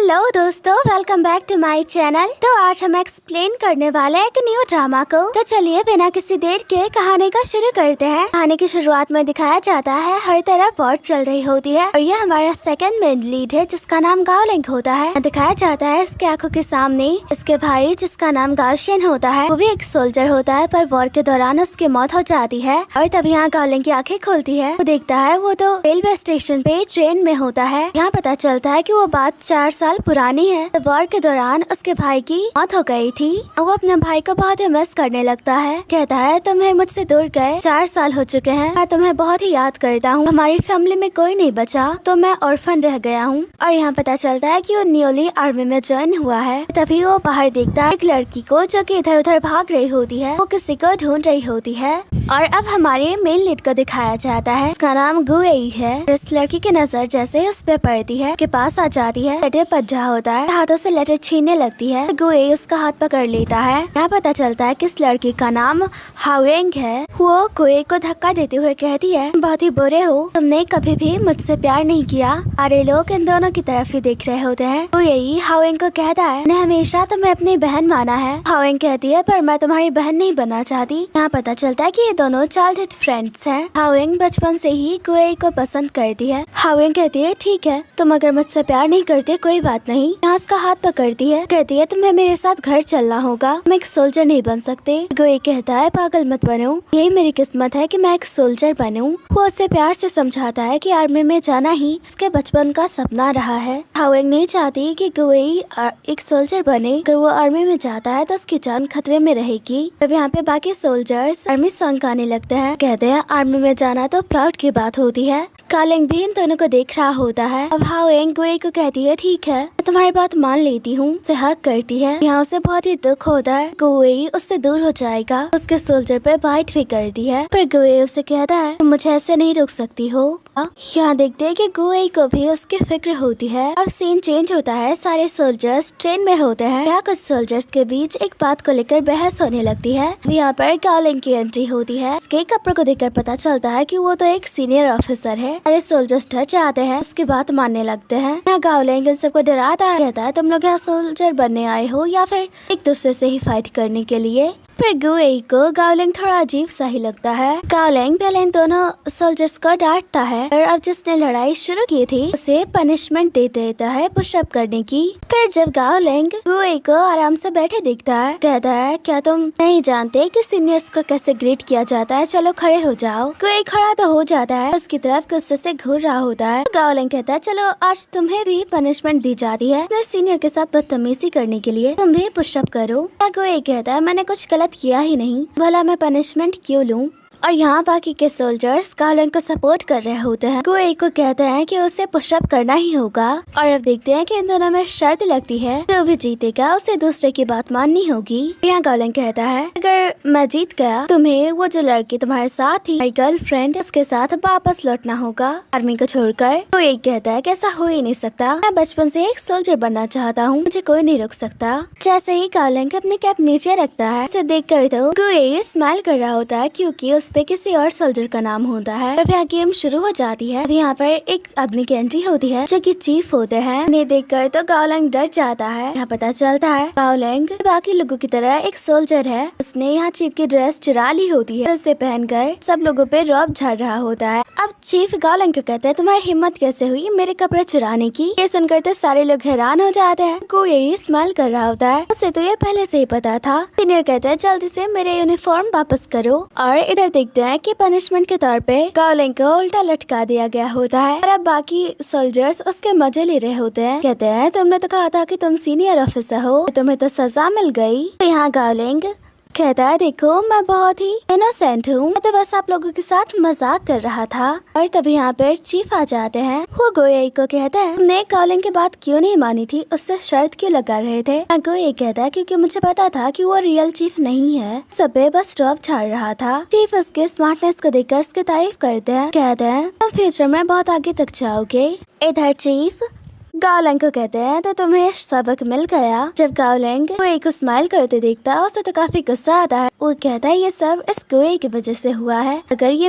Hello दोस्तों, welcome back to my channel. तो आज हम एक्सप्लेन करने वाले हैं एक न्यू ड्रामा को। तो चलिए बिना किसी देर के कहानी का शुरू करते हैं। कहानी की शुरुआत में दिखाया जाता है हर तरफ वॉर चल रही होती है और ये हमारा सेकंड मेन लीड है जिसका नाम गाओलिंग होता है। दिखाया जाता है इसके आंखों के सामने इसके भाई जिसका नाम गाओशियन होता है, वो भी एक सोल्जर होता है, पर वॉर के दौरान उसकी मौत हो जाती है। और तभी यहाँ गाओलिंग की आंखें खुलती है। वो देखता है वो तो रेलवे स्टेशन पे ट्रेन में होता है। यहाँ पता चलता है कि वो बात 4 साल पुरानी है। वॉर के दौरान उसके भाई की मौत हो गई थी। वो अपने भाई को बहुत ही मिस करने लगता है। कहता है तुम्हें मुझसे दूर गए 4 साल हो चुके हैं, मैं तुम्हें बहुत ही याद करता हूँ। हमारी फैमिली में कोई नहीं बचा तो मैं ऑर्फन रह गया हूँ। और यहाँ पता चलता है कि वो न्यूली आर्मी में ज्वाइन हुआ है। तभी वो बाहर देखता है एक लड़की को जो कि इधर उधर भाग रही होती है। वो किसी को ढूंढ रही होती है। और अब हमारे मेन लीड को दिखाया जाता है, उसका नाम गुएई है। इस लड़की की नजर जैसे उस पे पड़ती है के पास आ जाती है। लेटर पढ़ रहा होता है, हाथों से लेटर छीनने लगती है। गुएई उसका हाथ पकड़ लेता है। यहाँ पता चलता है कि इस लड़की का नाम हावेंग है। वो गुएई को धक्का देते हुए कहती है, बहुत ही बुरे हो, तुमने कभी भी मुझसे प्यार नहीं किया। सारे लोग इन दोनों की तरफ ही देख रहे होते हैं। गुएई हावेंग को कहता है, मैंने हमेशा तुम्हें अपनी बहन माना है। हावेंग कहती है, पर मैं तुम्हारी बहन नहीं बनना चाहती। यहाँ पता चलता है कि दोनों चाइल्डहुड फ्रेंड्स हैं। हावेंग बचपन से ही गुएई को पसंद करती है। हावेंग कहती है, ठीक है, तुम अगर मुझसे प्यार नहीं करते कोई बात नहीं। यहाँ उसका हाथ पकड़ती है, कहती है तुम्हें मेरे साथ घर चलना होगा, तुम एक सोल्जर नहीं बन सकते। गुएई कहता है, पागल मत बनो, यही मेरी किस्मत है कि मैं एक सोल्जर बनूं। वो उसे प्यार से समझाता है कि आर्मी में जाना ही उसके बचपन का सपना रहा है। हावेंग नहीं चाहती कि गुएई एक सोल्जर बने। अगर वो आर्मी में जाता है तो उसकी जान खतरे में रहेगी। अब यहाँ पे बाकी सोल्जर्स आर्मी सॉन्ग गाने लगते हैं। कहते हैं आर्मी में जाना तो प्राउड की बात होती है। गाओलिंग भी इन दोनों को देख रहा होता है। अब हावेंग गुएई को कहती है, ठीक है, मैं तुम्हारी बात मान लेती हूँ। उसे हक करती है। यहाँ उसे बहुत ही दुख होता है। गुएई उससे दूर हो जाएगा, उसके सोल्जर पे बाइट भी करती है। पर गुएई उसे कहता है, तुम मुझे ऐसे नहीं रोक सकती हो। यहाँ देखते हैं कि गुएई को भी उसकी फिक्र होती है। अब सीन चेंज होता है, सारे सोल्जर्स ट्रेन में होते हैं। यहाँ कुछ सोल्जर्स के बीच एक बात को लेकर बहस होने लगती है। यहाँ पर गाओलिंग की एंट्री होती है। उसके कपड़ों को देखकर पता चलता है कि वो तो एक सीनियर ऑफिसर है। सारे सोल्जर्स डर जाते हैं, उसकी बात मानने लगते हैं। यहाँ गाओलिंग इन सबको डराता है, कहता है तुम लोग यहाँ सोल्जर बनने आए हो या फिर एक दूसरे से ही फाइट करने के लिए। पर गुएई को गाओलिंग थोड़ा अजीब सा ही लगता है। गाओलिंग पहले इन दोनों सोल्जर्स को डांटता है और अब जिसने लड़ाई शुरू की थी उसे पनिशमेंट दे देता है पुशअप करने की। फिर जब गाओलिंग गुएई को आराम से बैठे देखता है, कहता है, क्या तुम नहीं जानते कि सीनियर्स को कैसे ग्रीट किया जाता है, चलो खड़े हो जाओ। गुएई खड़ा तो हो जाता है, उसकी तरफ गुस्से से घूर रहा होता है। गाओलिंग कहता है, चलो आज तुम्हें भी पनिशमेंट दी जाती है सीनियर के साथ बदतमीजी करने के लिए, तुम भी पुशअप करो। गुएई कहता है, मैंने कुछ गलत किया ही नहीं, भला मैं पनिशमेंट क्यों लूं। और यहाँ बाकी के सोल्जर्स गाओलिंग को सपोर्ट कर रहे होते हैं। गुएई को कहते हैं कि उसे पुशअप करना ही होगा। और अब देखते हैं कि इन दोनों में शर्त लगती है, जो भी जीतेगा उसे दूसरे की बात माननी होगी। यहाँ गाओलिंग कहता है, अगर मैं जीत गया तुम्हें वो जो लड़की तुम्हारे साथ थी, मेरी गर्लफ्रेंड, उसके साथ वापस लौटना होगा आर्मी को छोड़कर। गुएई कहता है कि ऐसा हो ही नहीं सकता, मैं बचपन से एक सोल्जर बनना चाहता हूँ, मुझे कोई नहीं रोक सकता। जैसे ही गाओलिंग अपनी कैप नीचे रखता है, उसे देख कर तो गुएई स्माइल कर रहा होता है क्योंकि पे किसी और सोल्जर का नाम होता है। और यहाँ गेम शुरू हो जाती है। यहाँ पर एक आदमी की एंट्री होती है जो कि चीफ होते हैं। उन्हें देखकर तो गाओलिंग डर जाता है। यहाँ पता चलता है गाओलिंग बाकी लोगों की तरह एक सोल्जर है। उसने यहाँ चीफ की ड्रेस चुरा ली होती है। उसे पहनकर सब लोगों पे रौब झाड़ रहा होता है। अब चीफ गाओलिंग को कहता है, तुम्हारी हिम्मत कैसे हुई मेरे कपड़े चुराने की। ये सुनकर तो सारे लोग हैरान हो जाते हैं। गुएई स्माइल कर रहा होता है, उसे तो ये पहले से ही पता था। सीनियर कहता है, जल्दी से मेरे यूनिफॉर्म वापस करो। और इधर देखते हैं कि पनिशमेंट के तौर पे गाओलिंग को उल्टा लटका दिया गया होता है। और अब बाकी सोल्जर्स उसके मजे ले रहे होते हैं। कहते हैं, तुमने तो कहा था कि तुम सीनियर ऑफिसर हो, तुम्हें तो सजा मिल गई। तो यहाँ गाओलिंग कहता है, देखो मैं बहुत ही इनोसेंट हूँ, मैं तो बस आप लोगों के साथ मजाक कर रहा था। और तभी यहाँ पर चीफ आ जाते हैं। वो गुएई को कहता है, तुमने गाओलिंग की बात क्यों नहीं मानी थी, उससे शर्त क्यों लगा रहे थे। गुएई कहता है, क्योंकि मुझे पता था कि वो रियल चीफ नहीं है, सब पे बस रौब झाड़ रहा था। चीफ उसके स्मार्टनेस को देखकर उसकी तारीफ करते हैं। कहते हैं, तुम फ्यूचर में बहुत आगे तक जाओगे। इधर चीफ गाओलिंग को कहते हैं, तो तुम्हें सबक मिल गया। जब गाओलिंग गुएई को स्माइल करते देखता है उसे तो काफी गुस्सा आता है। वो कहता है, ये सब इस गुएई की वजह से हुआ है, अगर ये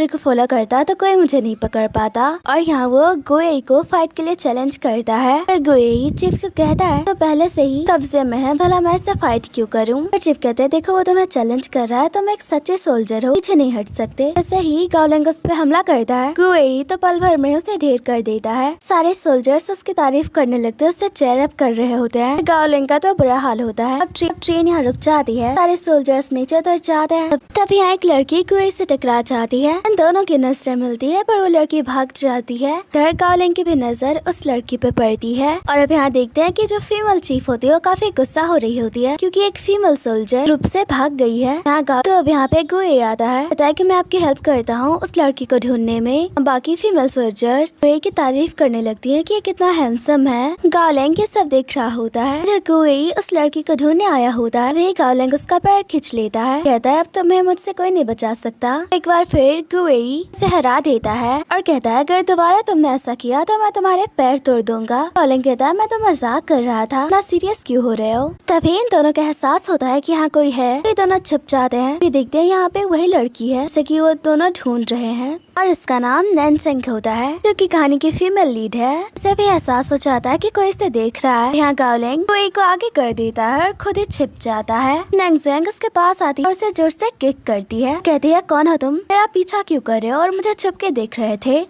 को फॉलो करता तो कोई मुझे नहीं पकड़ पाता। और यहाँ वो गोएई को फाइट के लिए चैलेंज करता है और गोएई चीफ को कहता है तो पहले से ही कब्जे में है, भला मैं इससे फाइट क्यों करूँ। और चीफ कहते हैं देखो वो तुम्हें चैलेंज कर रहा है, तुम एक सच्चे सोल्जर हो, पीछे नहीं हट सकते। ऐसे ही गाओलिंग उस पे हमला करता है। गोएई तो पल भर में उसे ढेर कर देता है। सारे सोल्जर्स उसकी तारीफ करने लगते हैं, उससे चेयर अप कर रहे होते हैं। गाओलिंग का तो बुरा हाल होता है। अब ट्रेन यहाँ रुक जाती है, सारे सोल्जर्स नीचे उतर जाते हैं। तभी यहाँ एक लड़की गोएई से टकरा जाती है, इन दोनों की नजरें मिलती है पर वो लड़की भाग जाती है। इधर गाओलिंग की भी नजर उस लड़की पे पड़ती है। और अब यहाँ देखते हैं कि जो फीमेल चीफ होती है वो काफी गुस्सा हो रही होती है क्योंकि एक फीमेल सोल्जर ग्रुप से भाग गई है। तो अब यहाँ पे गोएई आता है, बताया कि मैं आपकी हेल्प करता हूँ उस लड़की को ढूंढने में। बाकी फीमेल सोल्जर्स गोएई की तारीफ करने लगती है कि ये कितना हैंडसम है। गाओलिंग ये सब देख रहा होता है। जब गोएई उस लड़की को ढूंढने आया होता है वही गाओलिंग उसका पैर खींच लेता है, कहता है अब तुम्हें मुझसे कोई नहीं बचा सकता। एक बार फिर गोएई उसे हरा देता है और कहता है अगर दोबारा तुमने ऐसा किया तो मैं तुम्हारे पैर तोड़ दूंगा। गाओलिंग कहता है मैं तो मजाक कर रहा था, ना सीरियस क्यों हो रहे हो। तभी इन दोनों का एहसास होता है कि यहाँ कोई है। ये दोनों छुप जाते हैं। ये देखते हैं यहाँ पे वही लड़की है जैसे कि वो दोनों ढूंढ रहे हैं और इसका नाम नैनसेंग होता है जो कि कहानी की फीमेल लीड है। इसे भी एहसास हो जाता है कि कोई इसे देख रहा है। यहाँ गाओलिंग गोएई को आगे कर देता है और खुद ही छिप जाता है। नैनसेंग उसके पास आती है और उसे जोर से किक करती है, कहती है कौन हो तुम, मेरा पीछा क्यों कर रहे हो और मुझे छुप के देख रहे थे।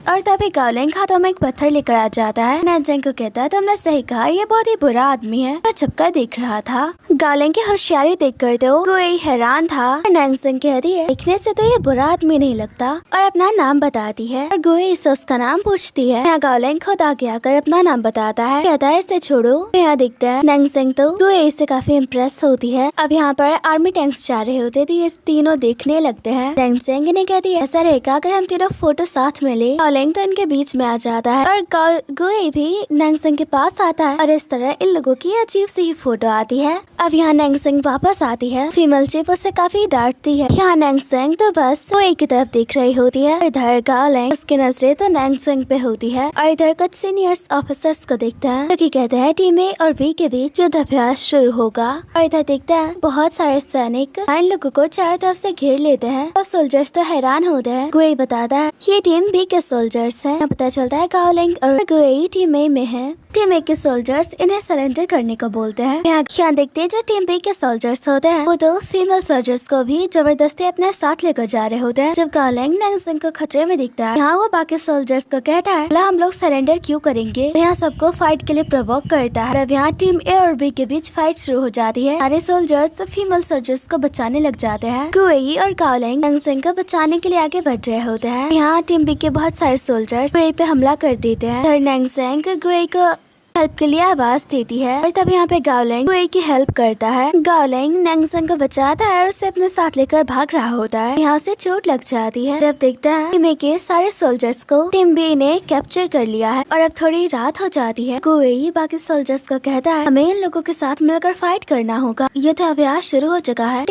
और तभी गाओलिंग हाथों में एक पत्थर लेकर आ जाता है। नैनसेंग को कहता है तुमने सही कहा, ये बहुत ही बुरा आदमी है, मैं छुपकर देख रहा था। गाओलिंग की होशियारी देख कर तो गोएई हैरान था। नैनसेंग कहती है देखने से तो ये बुरा आदमी नहीं लगता और अपना नाम बताती है और गोएई से उसका नाम पूछती है। यहाँ गाओलिंग खुद आगे आकर अपना नाम बताता है, कहता है इसे छोड़ो। यहाँ देखते हैं नैनसेंग तो गोएई से काफी इम्प्रेस होती है। अब यहाँ पर आर्मी टैंक्स जा रहे होते थे, ये तीनों देखने लगते हैं। नैनसेंग इन्हें कहती है ऐसा रहेगा अगर हम तीनों फोटो साथ में ले। गाओलिंग तो इनके बीच में आ जाता है और गोएई भी नैनसेंग के पास आता है और इस तरह इन लोगों की अजीब सी ही फोटो आती है। अब यहाँ नैनसेंग वापस आती है। फीमेल चीफ उसे काफी डांटती है। यहाँ नैनसेंग तो बस गोएई की तरफ देख रही होती है। इधर गाओलिंग उसकी नजरें तो नैनसेंग पे होती है और इधर कुछ सीनियर्स ऑफिसर्स को देखते हैं जो कि कहते हैं टीम ए और बी के बीच युद्ध अभ्यास शुरू होगा। और इधर देखते हैं बहुत सारे सैनिक इन लोगों को चारों तरफ से घेर लेते हैं और सोल्जर्स तो हैरान होते हैं। गोएई बताता है ये टीम बी के सोल्जर्स हैं। पता चलता है गाओलिंग और गोएई टीम ए में है। टीम ए के सोल्जर्स इन्हें सरेंडर करने को बोलते हैं। यहाँ देखते हैं जो टीम बी के सोल्जर्स होते हैं वो दो फीमेल सोल्जर्स को भी जबरदस्ती अपने साथ लेकर जा रहे होते हैं। जब गाओलिंग नैनसेंग को खतरे में दिखता है यहाँ वो बाकी सोल्जर्स को कहता है हम लोग सरेंडर क्यों करेंगे। यहाँ सबको फाइट के लिए प्रवोक करता है। अब यहाँ टीम ए और बी के बीच फाइट शुरू हो जाती है। सारे सोल्जर्स फीमेल सोल्जर्स को बचाने लग जाते हैं। गोएई और गाओलिंग नैनसेंग को बचाने के लिए आगे बढ़ रहे होते हैं। यहाँ टीम बी के बहुत सारे सोल्जर्स गोएई पे हमला कर देते हैं। नैनसेंग गोएई को हेल्प के लिए आवाज देती है और तब यहाँ पे गाओलिंग गोएई की हेल्प करता है। गाओलिंग नैनसेंग को बचाता है और उसे अपने साथ लेकर भाग रहा होता है। यहाँ से चोट लग जाती है। अब देखता है टीम ए के सारे सोल्जर्स को टीम बी ने कैप्चर कर लिया है और अब थोड़ी रात हो जाती है। गोएई बाकी सोल्जर्स को कहता है हमें इन लोगों के साथ मिलकर फाइट करना होगा, युद्ध अभ्यास शुरू हो चुका है,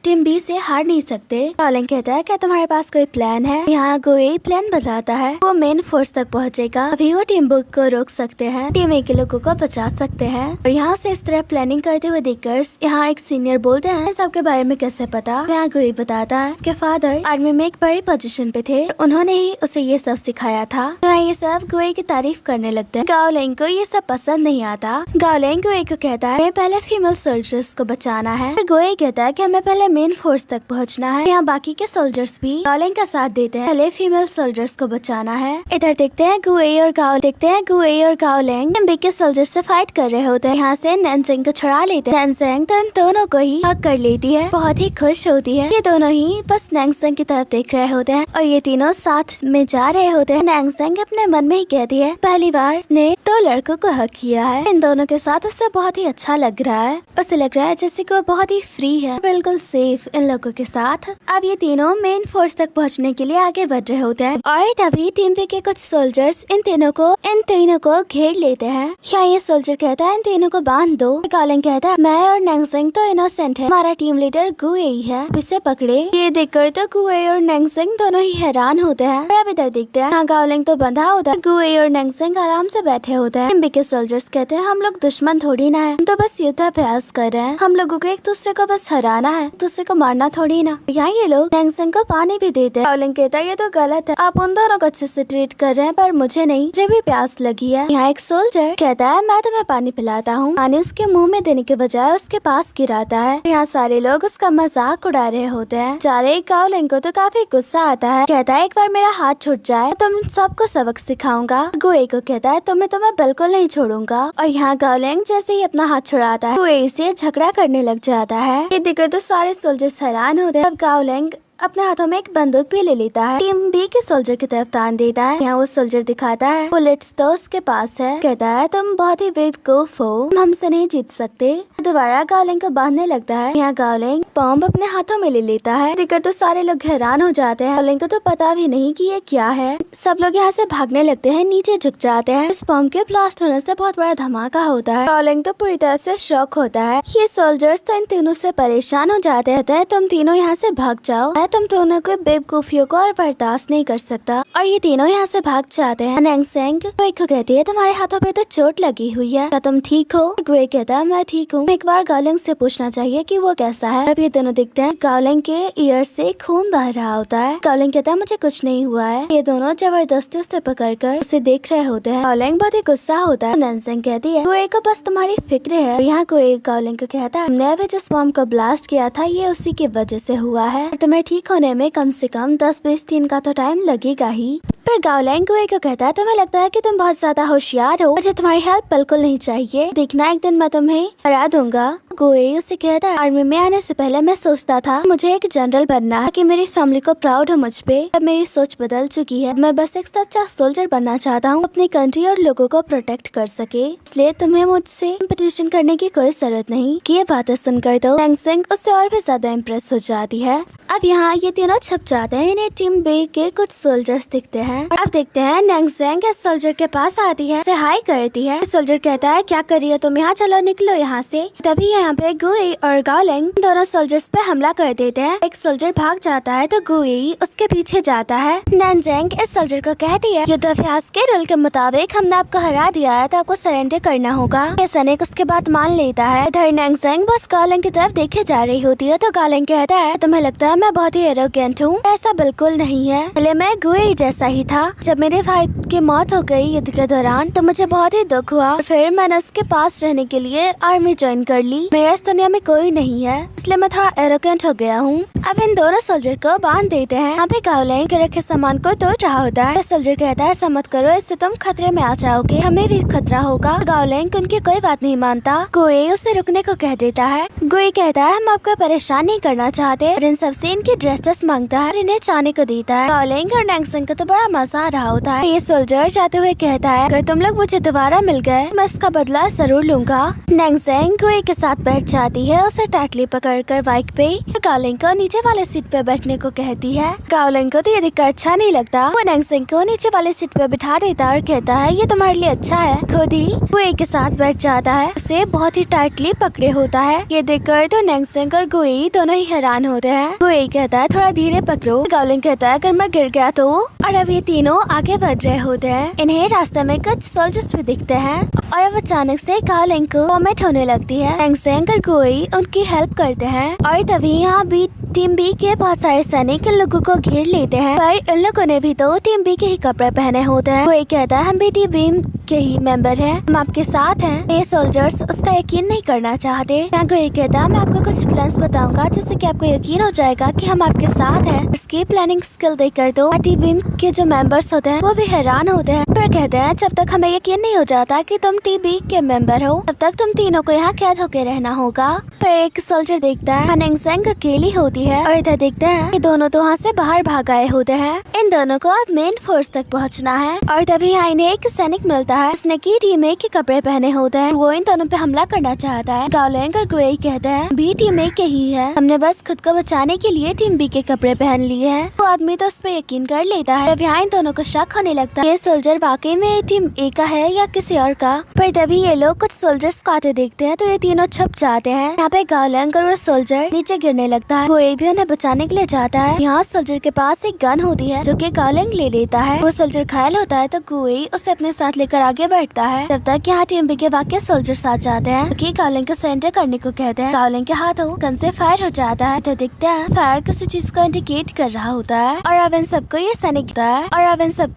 टीम बी से हार नहीं सकते। गाओलिंग कहता है क्या तुम्हारे पास कोई प्लान है। यहाँ गोएई प्लान बताता है वो मेन फोर्स तक पहुँचेगा, अभी वो टीम बी को रोक सकते हैं, टीम ए के लोगों को बचा सकते हैं। और यहाँ से इस तरह प्लानिंग करते हुए देखकर यहाँ एक सीनियर बोलते हैं सबके बारे में कैसे पता। यहाँ गोएई बताता है उसके फादर आर्मी में एक बड़ी पोजीशन पे थे, उन्होंने ही उसे ये सब सिखाया था। तो ये सब गोएई की तारीफ करने लगते हैं। गाओलिंग को ये सब पसंद नहीं आता। गाओलिंग गोएई को कहता है हमें पहले फीमेल सोल्जर्स को बचाना है। गोएई कहता है कि हमें पहले मेन फोर्स तक पहुँचना है। यहाँ बाकी के सोल्जर्स भी गाओलिंग का साथ देते हैं, पहले फीमेल सोल्जर्स को बचाना है। इधर देखते हैं गोएई और गाओलिंग टीम बी के सोल्जर से फाइट कर रहे होते हैं। यहाँ से नैनसेंग को छुड़ा लेते हैं। नैनसेंग तो इन दोनों को ही हक कर लेती है, बहुत ही खुश होती है। ये दोनों ही बस नैनसेंग की तरफ देख रहे होते हैं और ये तीनों साथ में जा रहे होते हैं। नैनसेंग अपने मन में ही कहती है पहली बार उसने 2 लड़कों को हक किया है, इन दोनों के साथ उससे बहुत ही अच्छा लग रहा है। उसे लग रहा है जैसे कि वो बहुत ही फ्री है, बिल्कुल सेफ इन लोगों के साथ। अब ये तीनों मेन फोर्स तक पहुँचने के लिए आगे बढ़ रहे होते हैं और तभी टीम बी के कुछ सोल्जर्स इन तीनों को घेर लेते हैं हैं। यहाँ ये सोल्जर कहता है इन तीनों को बांध दो। गाओलिंग कहता है मैं और नैंगसेंग तो इनोसेंट है, हमारा टीम लीडर गुए ही है, इसे पकड़े। ये देखकर तो गुए और नैंगसेंग दोनों ही हैरान होते हैं। अब इधर देखते हैं, हाँ गाओलिंग तो बंधा होता है, गुए और नैंगसेंग आराम से बैठे होते हैं। टिम्बी के सोल्जर्स कहते हैं हम लोग दुश्मन थोड़ी ना है, हम तो बस युद्धाभ्यास कर रहे हैं, हम लोगों को एक दूसरे को बस हराना है, एक दूसरे को मारना थोड़ी ना। यहाँ ये लोग नैंगसेंग को पानी भी देते हैं। गाओलिंग कहता है ये तो गलत है, आप उन दोनों को अच्छे से ट्रीट कर रहे हैं पर मुझे नहीं, मुझे भी प्यास लगी है। यहाँ एक सोल्जर कहता है मैं तुम्हें पानी पिलाता हूँ। पानी उसके मुंह में देने के बजाय उसके पास गिराता है। यहाँ सारे लोग उसका मजाक उड़ा रहे होते हैं। चारे गाओलिंग को तो काफी गुस्सा आता है, कहता है एक बार मेरा हाथ छूट जाए तुम सबको सबक सिखाऊंगा। गुए को कहता है तुम्हें बिल्कुल नहीं छोड़ूंगा। और यहाँ गाओलिंग जैसे ही अपना हाथ छुड़ाता है गुए से झगड़ा करने लग जाता है। ये देखकर तो सारे सोल्जर्स हैरान होते हैं। अब गाओलिंग अपने हाथों में एक बंदूक भी ले लेता है, टीम बी के सोल्जर की तरफ तान देता है। यहाँ वो सोल्जर दिखाता है बुलेट्स तो उसके पास है, कहता है तुम बहुत ही बेवकूफ हो, तुम हमसे नहीं जीत सकते। दोबारा गाओलिंग को बांधने लगता है। यहाँ गाओलिंग बॉम्ब अपने हाथों में ले लेता है। देखकर तो सारे लोग हैरान हो जाते हैं। गाओलिंग को तो पता भी नहीं कि ये क्या है। सब लोग यहाँ से भागने लगते हैं, नीचे झुक जाते हैं। इस बॉम्ब के ब्लास्ट होने से बहुत बड़ा धमाका होता है। गाओलिंग तो पूरी तरह से शॉक होता है। ये सोल्जर्स तो इन तीनों से परेशान हो जाते हैं, तुम तीनों यहाँ से भाग जाओ, तुम दोनों को बेवकूफियों को और बर्दाश्त नहीं कर सकता। और ये तीनों यहाँ से भाग जाते हैं। नैंगसेंग गुए को कहती है तुम्हारे हाथों पे तो चोट लगी हुई है, क्या तुम ठीक हो? गुए कहता है मैं ठीक हूँ, एक बार गाओलिंग से पूछना चाहिए कि वो कैसा है। अब ये दोनों देखते हैं गाओलिंग के ईयर से खून बह रहा होता है। गाओलिंग कहता है मुझे कुछ नहीं हुआ है। ये दोनों जबरदस्ती उसे पकड़कर उसे देख रहे होते हैं। गाओलिंग बहुत ही गुस्सा होता है। नैंगसेंग कहती है गुए को बस तुम्हारी फिक्र है। और यहाँ गुए गाओलिंग को कहता है हमने अभी जिस बॉम्ब को ब्लास्ट किया था ये उसी की वजह से हुआ है, तुम्हें ठीक होने में कम से कम 10-20 दिन का तो टाइम लगेगा ही। पर गाओलिंग गुए को कहता है तुम्हें लगता है कि तुम बहुत ज्यादा होशियार हो, मुझे तुम्हारी हेल्प बिल्कुल नहीं चाहिए, देखना एक दिन मैं तुम्हें हरा दूंगा। गुए उसे कहता है आर्मी में आने से पहले मैं सोचता था मुझे एक जनरल बनना है कि मेरी फैमिली को प्राउड हो मुझ पे। अब मेरी सोच बदल चुकी है, मैं बस एक सच्चा सोल्जर बनना चाहता हूँ, अपनी कंट्री और लोगों को प्रोटेक्ट कर सके, इसलिए तुम्हें मुझसे कंपटीशन करने की कोई जरूरत नहीं। ये बातें सुनकर तो नैंगसेंग उससे और भी ज्यादा इम्प्रेस हो जाती है। अब यहाँ ये तीनों छुप जाते हैं। इन्हें टीम बी के कुछ सोल्जर्स दिखते हैं। अब देखते हैं नैंगसेंग इस सोल्जर के पास आती है, हाई करती है। सोल्जर कहता है क्या कर रही हो तुम यहाँ, चलो निकलो यहाँ से। तभी यहाँ पे गुए और गाओलिंग दोनों सोल्जर्स पे हमला कर देते हैं। एक सोल्जर भाग जाता है तो गुए उसके पीछे जाता है। नैंगसेंग इस सोल्जर को कहती है युद्धाभ्यास के रूल के मुताबिक हमने आपको हरा दिया है तो आपको सरेंडर करना होगा। ये सैनिक उसके बात मान लेता है। इधर नैंगसेंग बस गाओलिंग की तरफ देखे जा रही होती है तो गाओलिंग कहता है तुम्हें लगता है मैं बहुत ही एरोगेंट हूँ, ऐसा बिल्कुल नहीं है, पहले मैं गुए जैसा ही था। जब मेरे भाई की मौत हो गई युद्ध के दौरान तो मुझे बहुत ही दुख हुआ और फिर मैंने उसके पास रहने के लिए आर्मी ज्वाइन कर ली। मेरा इस दुनिया में कोई नहीं है, इसलिए मैं थोड़ा एरोगेंट हो गया हूँ। अब इन दोनों सोल्जर को बांध देते हैं। यहाँ पे गाओलिंग के रखे सामान को तोड़ रहा होता है। सोल्जर कहता है ऐसा मत करो, इससे तुम खतरे में आ जाओगे, हमें भी खतरा होगा। गाओलिंग उनकी कोई बात नहीं मानता। गुए उसे रुकने को कह देता है। गुए कहता है हम आपको परेशान नहीं करना चाहते और इन सबसे इनकी ड्रेसेस मांगता है और इन्हें चाने को देता है। गाओलिंग और नैंगसेंग को तो बड़ा मजा आ रहा होता है। ये सोल्जर जाते हुए कहता है अगर तुम लोग मुझे दोबारा मिल गए मैं इसका बदला जरूर लूंगा। नैंगसेंग गुए के साथ बैठ जाती है, उसे टाइटली पकड़कर बाइक पे और गाओलिंग को नीचे वाले सीट पे बैठने को कहती है। गाओलिंग को तो ये देखकर अच्छा नहीं लगता। वो नैंगसेंग को नीचे वाले सीट पे बिठा देता और कहता है ये तुम्हारे लिए अच्छा है। खुद ही गुए के साथ बैठ जाता है, उसे बहुत ही टाइटली पकड़े होता है। ये देखकर तो नैंगसेंग और गुए दोनों ही हैरान होते हैं। गुए कहता है थोड़ा धीरे पकड़ो। गाओलिंग कहता है अगर मैं गिर गया तो। और अब ये तीनों आगे बढ़ रहे होते हैं। इन्हें रास्ते में कुछ सोल्जर्स भी दिखते हैं और अब अचानक से गाओलिंग को वॉमिट होने लगती है। नैंगसेंग और गुए उनकी हेल्प करते हैं और तभी यहाँ भी टीम बी के बहुत सारे सैनिक इन लोगों को घेर लेते हैं, पर इन लोगों ने भी तो टीम बी के ही कपड़े पहने होते हैं। कोई कहता है हम भी टीम बी के ही मेंबर हैं, हम आपके साथ हैं। ये सोल्जर्स उसका यकीन नहीं करना चाहते। यहाँ कोई कहता है मैं आपको कुछ प्लान्स बताऊंगा जिससे कि आपको यकीन हो जाएगा कि हम आपके साथ हैं। उसकी प्लानिंग स्किल देखकर तो टीम बी के जो मेंबर्स होते हैं वो भी हैरान होते हैं, पर कहते हैं जब तक हमें यकीन नहीं हो जाता कि तुम टीम बी के मेंबर हो तब तक तुम तीनों को यहाँ कैद होके रहना होगा। पर एक सोल्जर देखता है नैंगसेंग अकेली होती है और इधर देखते हैं कि दोनों तो वहाँ से बाहर भाग आए होते हैं। इन दोनों को अब मेन फोर्स तक पहुँचना है और तभी यहाँ इन्हें एक सैनिक मिलता है जिसने की टीम ए के कपड़े पहने होते हैं। वो इन दोनों पे हमला करना चाहता है। गाओलिंग और गुए कहते हैं बी टीम ए के ही है, हमने बस खुद को बचाने के लिए टीम बी के कपड़े पहन लिए हैं। वो आदमी तो उस पर यकीन कर लेता है। अब यहाँ इन दोनों को शक होने लगता है। ये सोल्जर वाकई में टीम ए का है या किसी और का। पर तभी ये लोग कुछ सोल्जर्स को आते देखते हैं तो ये तीनों छुप जाते हैं। यहाँ पे गाओलिंग और वो सोल्जर नीचे गिरने लगता है। गुए भी उन्हें बचाने के लिए जाता है। यहाँ सोल्जर के पास एक गन होती है जो कि गाओलिंग ले लेता है। वो सोल्जर घायल होता है तो गुए उसे अपने साथ लेकर आगे बढ़ता है। तब तक यहाँ टीम बी के बाकी सोल्जर्स आ जाते हैं क्योंकि गाओलिंग को सरेंडर करने को कहते हैं। गाओलिंग के हाथों गन से फायर हो जाता है तो दिखता है फायर किसी चीज को इंडिकेट कर रहा होता है और अब इन सबको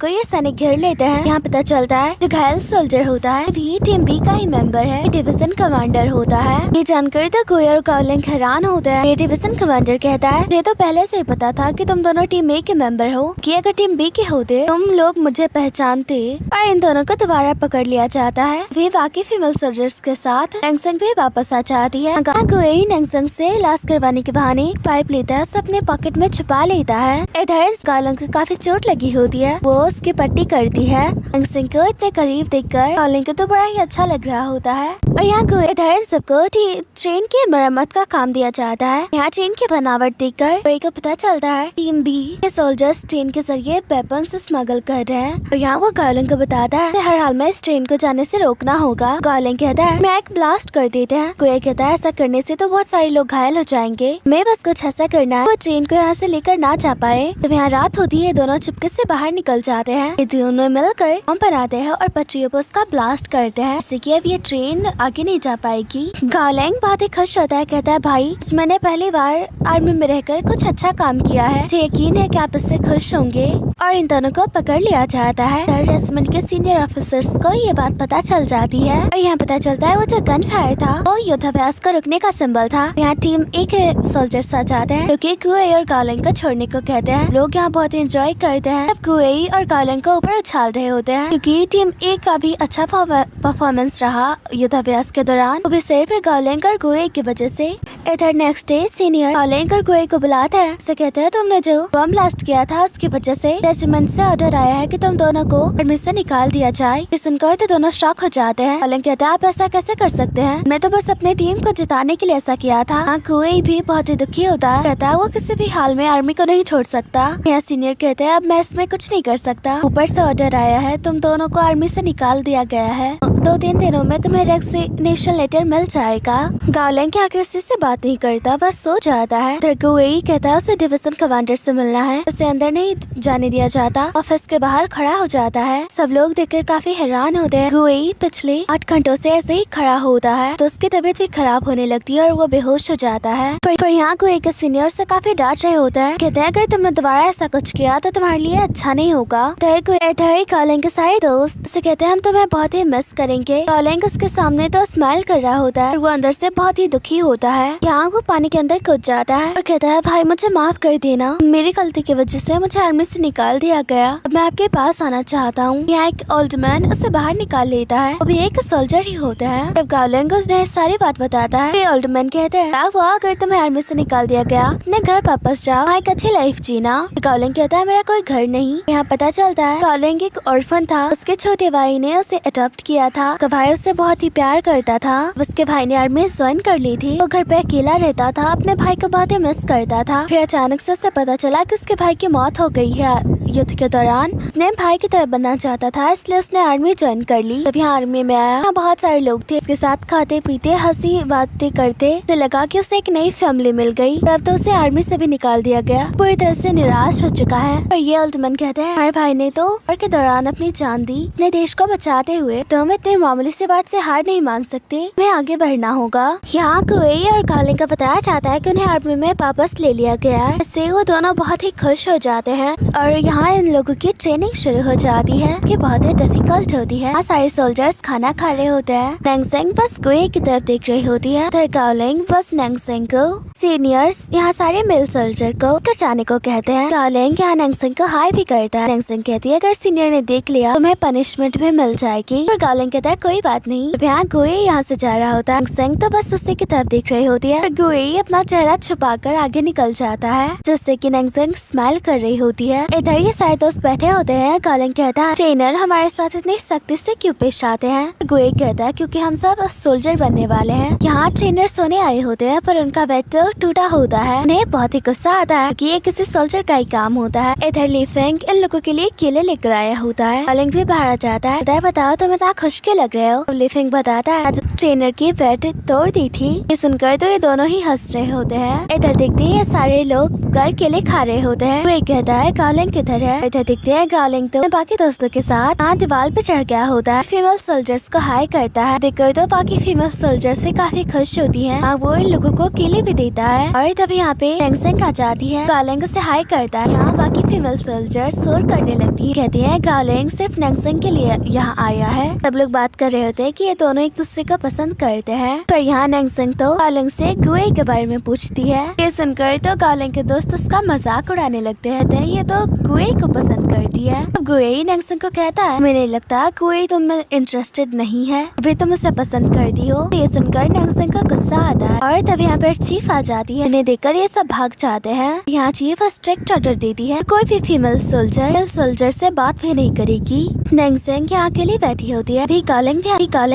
ये सैनिक घेर लेते हैं। यहाँ पता चलता है जो घायल सोल्जर होता है भी टीम बी का ही मेंबर है, डिवीजन कमांडर होता है। ये जानकर तो गुए और गाओलिंग हैरान होते हैं। ये डिवीजन कमांडर कहता है मुझे तो पहले से ही पता था कि तुम दोनों टीम ए के मेंबर हो, कि अगर टीम बी के होते तुम लोग मुझे पहचानते। और इन दोनों को दोबारा पकड़ लिया जाता है। वे बाकी फीमेल सोल्जर्स के साथ नैंगसंग भी वापस आ जाती है। गुए नैंगसंग से इलाज करवाने के बहाने पाइप लेता है, उसे अपने पॉकेट में छुपा लेता है। इधर गाओलिंग को काफी चोट लगी होती है, वो उसकी पट्टी करती है। नैंगसंग को इतने करीब देखकर गाओलिंग को तो बड़ा ही अच्छा लग रहा होता है। और यहाँ गुए इधर सबको ट्रेन की मरम्मत का काम दिया जाता है। यहाँ ट्रेन की बनावट देखकर गुए को पता चलता है टीम बी के सोल्जर्स ट्रेन के जरिए वेपन्स स्मगल कर रहे हैं। और यहाँ वो गाओलिंग को बताता है हर हाल में इस ट्रेन को जाने से रोकना होगा। गाओलिंग कहता है मैं एक ब्लास्ट कर देते हैं। गुए कहता है ऐसा करने से तो बहुत सारे लोग घायल हो जाएंगे, मैं बस कुछ ऐसा करना है वो ट्रेन को यहाँ से लेकर ना जा पाए। जब यहाँ रात होती है दोनों चुपके से बाहर निकल जाते हैं। ये दोनों मिलकर बम बनाते हैं और पटरियों पर उसका ब्लास्ट करते हैं, जिससे कि अब ये ट्रेन आगे नहीं जा पाएगी। गाओलिंग बहुत ही खुश होता है, कहता है भाई मैंने पहली बार आर्मी में रहकर कुछ अच्छा काम किया है, मुझे यकीन है कि आप इससे खुश होंगे। और इन दोनों को पकड़ लिया जाता है। रेजिमेंट के सीनियर ऑफिसर्स को ये बात पता चल जाती है और यहाँ पता चलता है वो जो गन फायर था वो युद्धाभ्यास को रुकने का सिंबल था। यहाँ टीम ए के सोल्जर्स आ जाते हैं क्योंकि गुए और गाओलिंग को छोड़ने को कहते हैं। लोग यहाँ बहुत एंजॉय करते हैं। अब गुए और गाओलिंग को ऊपर उछाल रहे होते हैं क्योंकि टीम ए का भी अच्छा परफॉर्मेंस रहा युद्धाभ्यास के दौरान, वो भी सिर्फ गाओलिंग और गुए की वजह से। इधर नेक्स्ट डे सीनियर गाओलिंग और गुए को बुलाता है, उसे कहते हैं तुमने जो बम ब्लास्ट किया था उसकी वजह से रेजिमेंट से ऑर्डर आया है कि तुम दोनों को आर्मी से निकाल दिया जाए। सुनकर तो दोनों शॉक हो जाते हैं। गाओलिंग कहता है आप ऐसा कैसे कर सकते हैं, मैं तो बस अपने टीम को जिताने के लिए ऐसा किया था। गुए भी बहुत ही दुखी होता है, कहता है वो किसी भी हाल में आर्मी को नहीं छोड़ सकता। यहाँ सीनियर कहते हैं अब मैं इसमें कुछ नहीं कर सकता, ऊपर से ऑर्डर आया है, तुम दोनों को आर्मी से निकाल दिया गया है, 2-3 दिनों में तुम्हें रेजिग्नेशन लेटर मिल जाएगा। गाओलिंग के आगे किसी से बात नहीं करता, बस सो जाता है। गुए कहता है उसे डिवीजन कमांडर से मिलना है, उसे अंदर नहीं जाने दिया जाता। ऑफिस के बाहर खड़ा हो जाता है। सब लोग देखकर काफी हैरान होते हैं। गुए पिछले 8 घंटों से ऐसे ही खड़ा होता है तो उसकी तबीयत भी खराब होने लगती है और वो बेहोश हो जाता है। पर यहाँ गुए के सीनियर से काफी डांट रहे होते हैं, कहते हैं अगर तुमने दोबारा ऐसा कुछ किया तो तुम्हारे लिए अच्छा नहीं होगा। गाओलिंग के सारे दोस्त उसे कहते हैं हम तुम्हें बहुत ही मिस करेंगे। गाओलिंग उसके सामने तो स्माइल कर रहा होता है और वो अंदर से बहुत ही दुखी होता है। यहाँ वो पानी के अंदर कूद जाता है और कहता है भाई मुझे माफ कर देना, मेरी गलती की वजह से मुझे आर्मी से निकाल दिया गया, अब मैं आपके पास आना चाहता हूँ। यहाँ एक ओल्ड मैन उसे बाहर निकाल लेता है, वो भी एक सोल्जर ही होता है। जब गाओलिंग उन्हें सारी बात बताता है, ओल्ड मैन कहते हैं वो अगर तुम्हें आर्मी से निकाल दिया गया अपने घर वापस जाओ, एक अच्छी लाइफ जीना। गाओलिंग कहता है मेरा कोई घर नहीं। यहाँ पता चलता है गाओलिंग एक ऑर्फन था, उसके छोटे भाई ने उसे अडॉप्ट किया था। उसका भाई उससे बहुत ही प्यार करता था। उसके भाई ने आर्मी ज्वाइन कर ली थी, वो घर पे अकेला रहता था, अपने भाई को बहुत ही मिस करता था। फिर अचानक से उसे पता चला कि उसके भाई की मौत हो गई है युद्ध के दौरान। अपने भाई की तरह बनना चाहता था, इसलिए उसने आर्मी ज्वाइन कर ली। जब यहाँ आर्मी में आया, यहाँ बहुत सारे लोग थे, उसके साथ खाते पीते हंसी बातें करते, तो लगा कि उसे एक नई फैमिली मिल गई। पर अब तो उसे आर्मी से भी निकाल दिया गया, पूरी तरह से निराश हो चुका है। और ये ओल्ड मैन कहते हैं हमारे भाई ने तो war के दौरान अपनी जान दी अपने देश को बचाते हुए, तो हम इतने मामूली से बात से हार नहीं मान सकते, हमें आगे बढ़ना होगा। यहाँ गुए और गाओलिंग का बताया जाता है कि उन्हें आर्मी में वापस ले लिया गया है, इससे वो दोनों बहुत ही खुश हो जाते हैं। और यहाँ इन लोगों की ट्रेनिंग शुरू हो जाती है कि बहुत ही डिफिकल्ट होती है। सारे सोल्जर्स खाना खा रहे होते हैं। नैंगसंग बस गुए की तरफ देख रही होती है, गाओलिंग बस नैंगसंग को। सीनियर्स यहाँ सारे मेल सोल्जर को कर जाने को कहते हैं। गाओलिंग यहाँ नैंगसंग को हाई भी करता है। नैंगसंग कहती है अगर सीनियर ने देख लिया तुम्हें पनिशमेंट भी मिल जाएगी। और गाओलिंग कहता है कोई बात नहीं। यहाँ गुए यहाँ से जा रहा होता है, नैंगसंग तो बस उसी की तरफ देख रही होती है। गुए अपना चेहरा छुपाकर आगे निकल जाता है, जिससे कि नैंगसंग स्माइल कर रही होती है। इधर ये सारे दोस्त बैठे होते हैं। कालिंग कहता है ट्रेनर हमारे साथ इतनी सख्ती से क्यों पेश आते हैं। गुए कहता है क्योंकि हम सब सोल्जर बनने वाले हैं। यहाँ ट्रेनर सोने आए होते हैं पर उनका बेड तो टूटा होता है। उन्हें बहुत ही गुस्सा आता है कि ये किसी सोल्जर का ही काम होता है। इधर ली फेंग इन लोगों के लिए केले लेकर आया होता है। कालिंग भी बाहर आ जाता है। बताओ तुम इतना खुश क्यों लग रहे हो। ली फेंग बताता है आज ट्रेनर की बेड तोड़ दी थी। ये सुनकर तो ये दोनों ही हंस रहे होते हैं। इधर देखते हैं सारे लोग घर केले खा रहे होते हैं। वो कहता है गार्लिंग किधर है। इधर देखते हैं गार्लिंग तो बाकी दोस्तों के साथ दीवार पे चढ़ गया होता है। फीमेल सोल्जर्स को हाई करता है। देखकर तो बाकी फीमेल सोल्जर्स भी काफी खुश होती हैं। वो इन लोगों को केले भी देता है और तभी यहाँ पे नैंगसेंग आ जाती है। गार्लिंग उसे हाई करता है। यहाँ बाकी फीमेल सोल्जर्स शोर करने लगती है। कहती है गार्लिंग सिर्फ नैंगसेंग के लिए यहाँ आया है। सब लोग बात कर रहे होते हैं कि ये दोनों एक दूसरे को पसंद करते हैं। पर यहाँ नैंगसेंग तो गार्लिंग से गुए के बारे में पूछती है। ये सुनकर तो गार्लिंग के दोस्त उसका मजाक उड़ाने लगते हैं। ये तो गुए को पसंद करती है। तो गुए नैंगसेंग को कहता है मुझे नहीं लगता गुए तुम में इंटरेस्टेड नहीं है, अभी तुम उसे पसंद करती हो। ये सुनकर नैंगसेंग को गुस्सा आता है और तब यहाँ पर चीफ आ जाती है। इन्हें देखकर ये सब भाग जाते हैं। यहाँ चीफ स्ट्रिक्ट ऑर्डर देती है कोई भी फीमेल सोल्जर से बात भी नहीं करेगी। नैंगसेंग यहाँ अकेली बैठी होती है। अभी गार्लिंग